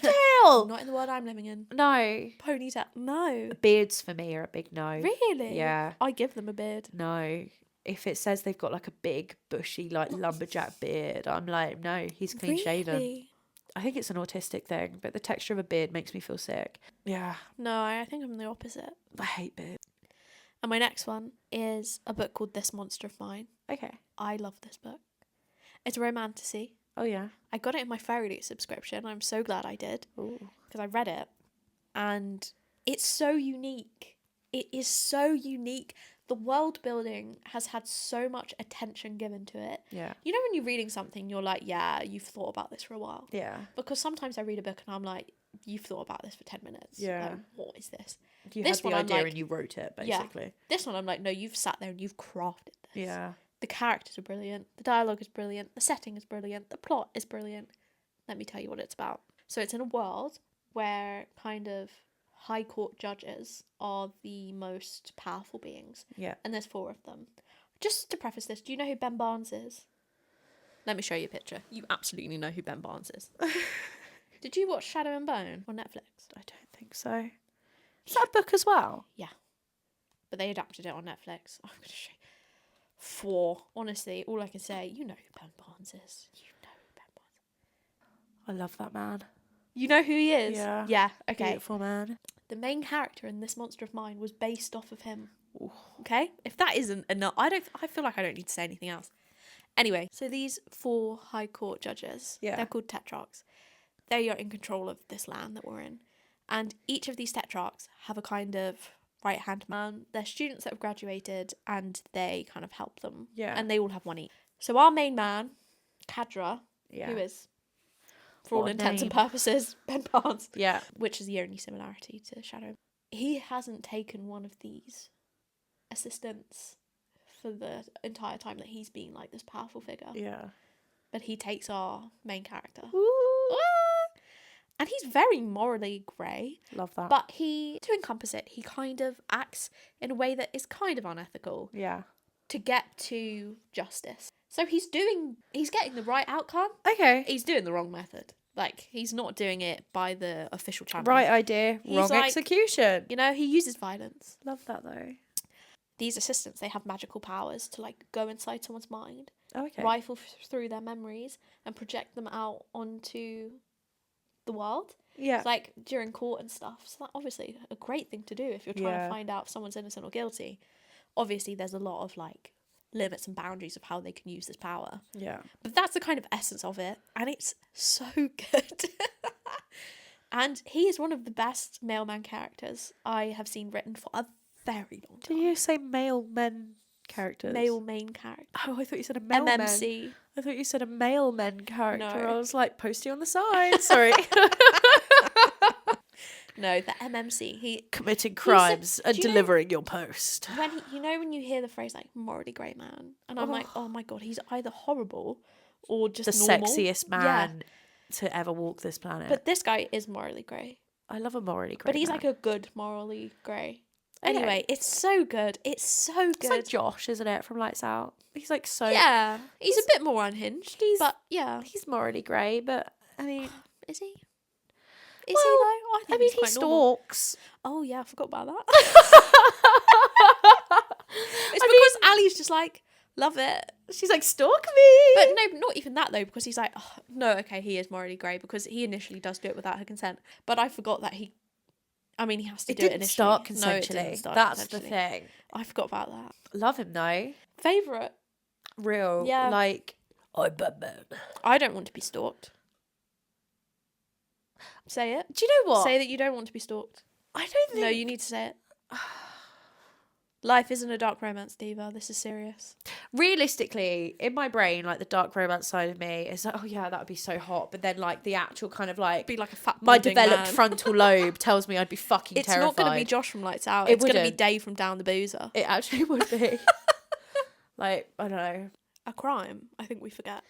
[SPEAKER 2] Ponytail.
[SPEAKER 1] Not in the world I'm living in.
[SPEAKER 2] No.
[SPEAKER 1] Ponytail. No.
[SPEAKER 2] Beards for me are a big no.
[SPEAKER 1] Really?
[SPEAKER 2] Yeah.
[SPEAKER 1] I give them a beard.
[SPEAKER 2] No. If it says they've got like a big, bushy, like lumberjack beard, I'm like, no, he's clean shaven.
[SPEAKER 1] Really?
[SPEAKER 2] I think it's an autistic thing, but the texture of a beard makes me feel sick. Yeah.
[SPEAKER 1] No, I think I'm the opposite.
[SPEAKER 2] I hate beards.
[SPEAKER 1] And my next one is a book called This Monster of Mine.
[SPEAKER 2] Okay.
[SPEAKER 1] I love this book. It's a romantasy.
[SPEAKER 2] Oh, yeah.
[SPEAKER 1] I got it in my Fairy subscription. I'm so glad I did. Because I read it. And it's so unique. It is so unique. The world building has had so much attention given to it.
[SPEAKER 2] Yeah.
[SPEAKER 1] You know when you're reading something, you're like, yeah, you've thought about this for a while.
[SPEAKER 2] Yeah.
[SPEAKER 1] Because sometimes I read a book and I'm like, you've thought about this for 10 minutes.
[SPEAKER 2] Yeah.
[SPEAKER 1] Like, what is this?
[SPEAKER 2] You
[SPEAKER 1] This
[SPEAKER 2] had the
[SPEAKER 1] one I'm
[SPEAKER 2] idea
[SPEAKER 1] like-
[SPEAKER 2] and you wrote it, basically.
[SPEAKER 1] Yeah. This one I'm like, no, you've sat there and you've crafted this.
[SPEAKER 2] Yeah.
[SPEAKER 1] The characters are brilliant. The dialogue is brilliant. The setting is brilliant. The plot is brilliant. Let me tell you what it's about. So it's in a world where kind of high court judges are the most powerful beings.
[SPEAKER 2] Yeah.
[SPEAKER 1] And there's 4 of them. Just to preface this, do you know who Ben Barnes is? Let me show you a picture. You absolutely know who Ben Barnes is. Did you watch Shadow and Bone on Netflix?
[SPEAKER 2] I don't think so. Is that a book as well?
[SPEAKER 1] Yeah. But they adapted it on Netflix. I'm going to show you. 4. Honestly, all I can say, you know who Ben Barnes is. You know who Ben Barnes is.
[SPEAKER 2] I love that man.
[SPEAKER 1] You know who he is?
[SPEAKER 2] Yeah.
[SPEAKER 1] Yeah, okay.
[SPEAKER 2] Beautiful man.
[SPEAKER 1] The main character in This Monster of Mine was based off of him.
[SPEAKER 2] Ooh.
[SPEAKER 1] Okay? If that isn't enough, I feel like I don't need to say anything else. Anyway, so these 4 high court judges, they're called tetrarchs. They are in control of this land that we're in. And each of these tetrarchs have a kind of right-hand man. They're students that have graduated and they kind of help them.
[SPEAKER 2] Yeah.
[SPEAKER 1] And they all have one each. So our main man, Kadra, who is, for all
[SPEAKER 2] What a
[SPEAKER 1] intents and
[SPEAKER 2] name.
[SPEAKER 1] purposes, Ben Barnes.
[SPEAKER 2] Yeah.
[SPEAKER 1] Which is the only similarity to Shadow. He hasn't taken one of these assistants for the entire time that he's been like this powerful figure.
[SPEAKER 2] Yeah.
[SPEAKER 1] But he takes our main character.
[SPEAKER 2] Ooh.
[SPEAKER 1] And he's very morally grey.
[SPEAKER 2] Love that.
[SPEAKER 1] But to encompass it, he kind of acts in a way that is kind of unethical
[SPEAKER 2] yeah.
[SPEAKER 1] to get to justice. So he's getting the right outcome.
[SPEAKER 2] Okay.
[SPEAKER 1] He's doing the wrong method. Like, he's not doing it by the official channel.
[SPEAKER 2] Right idea,
[SPEAKER 1] He's
[SPEAKER 2] wrong
[SPEAKER 1] like-
[SPEAKER 2] execution.
[SPEAKER 1] You know, he uses violence.
[SPEAKER 2] Love that though.
[SPEAKER 1] These assistants, they have magical powers to, like, go inside someone's mind,
[SPEAKER 2] Okay.
[SPEAKER 1] rifle through their memories, and project them out onto the world.
[SPEAKER 2] Yeah.
[SPEAKER 1] It's like during court and stuff. So that's obviously a great thing to do if you're trying to find out if someone's innocent or guilty. Obviously, there's a lot of, like, limits and boundaries of how they can use this power.
[SPEAKER 2] Yeah.
[SPEAKER 1] But that's the kind of essence of it. And it's so good. And he is one of the best mailman characters I have seen written for a very long time.
[SPEAKER 2] Did you say male men characters?
[SPEAKER 1] Male main character.
[SPEAKER 2] Oh, I thought you said a mailman.
[SPEAKER 1] MMC.
[SPEAKER 2] I thought you said a mailman character.
[SPEAKER 1] No.
[SPEAKER 2] I was like, posty on the side. Sorry.
[SPEAKER 1] No, the MMC. He
[SPEAKER 2] Committing crimes and
[SPEAKER 1] do you know-
[SPEAKER 2] delivering your post.
[SPEAKER 1] when when you hear the phrase like morally grey man, and I'm like, oh my god, he's either horrible or just
[SPEAKER 2] The
[SPEAKER 1] normal.
[SPEAKER 2] sexiest man to ever walk this planet.
[SPEAKER 1] But this guy is morally grey.
[SPEAKER 2] I love a morally grey
[SPEAKER 1] But he's
[SPEAKER 2] man.
[SPEAKER 1] like a good morally grey.
[SPEAKER 2] Okay.
[SPEAKER 1] Anyway, it's so good. It's so good.
[SPEAKER 2] It's like Josh, isn't it, from Lights Out? He's like so...
[SPEAKER 1] Yeah, he's a bit more unhinged. But yeah,
[SPEAKER 2] He's morally grey, but, I mean...
[SPEAKER 1] is he? Is he though? I think he's
[SPEAKER 2] he
[SPEAKER 1] quite normal.
[SPEAKER 2] stalks.
[SPEAKER 1] Oh yeah, I forgot about that. It's because Ali's just like, love it.
[SPEAKER 2] She's like, stalk me!
[SPEAKER 1] But no, not even that though, because he's like, oh, no, okay, he is morally grey because he initially does do it without her consent. But I forgot that he has to
[SPEAKER 2] It
[SPEAKER 1] do it
[SPEAKER 2] didn't
[SPEAKER 1] initially.
[SPEAKER 2] start
[SPEAKER 1] No,
[SPEAKER 2] consensually.
[SPEAKER 1] it didn't start
[SPEAKER 2] That's the
[SPEAKER 1] consensually.
[SPEAKER 2] thing.
[SPEAKER 1] I forgot about that.
[SPEAKER 2] Love him, though.
[SPEAKER 1] Favourite?
[SPEAKER 2] Real.
[SPEAKER 1] Yeah.
[SPEAKER 2] Like, I'm Batman.
[SPEAKER 1] I don't want to be stalked. Say it.
[SPEAKER 2] Do you know what?
[SPEAKER 1] Say that you don't want to be stalked.
[SPEAKER 2] I don't think...
[SPEAKER 1] No, you need to say it. Life isn't a dark romance, Diva. This is serious.
[SPEAKER 2] Realistically, in my brain, like, the dark romance side of me is like, oh, yeah, that would be so hot. But then, like, the actual kind of, like...
[SPEAKER 1] Be like a fat
[SPEAKER 2] my
[SPEAKER 1] balding
[SPEAKER 2] developed
[SPEAKER 1] man.
[SPEAKER 2] frontal lobe tells me I'd be fucking
[SPEAKER 1] It's
[SPEAKER 2] terrified.
[SPEAKER 1] not going to be Josh from Lights Out.
[SPEAKER 2] It
[SPEAKER 1] It's going to be
[SPEAKER 2] wouldn't.
[SPEAKER 1] Dave from Down the Boozer.
[SPEAKER 2] It actually would be. Like, I don't know.
[SPEAKER 1] A crime, I think we forget.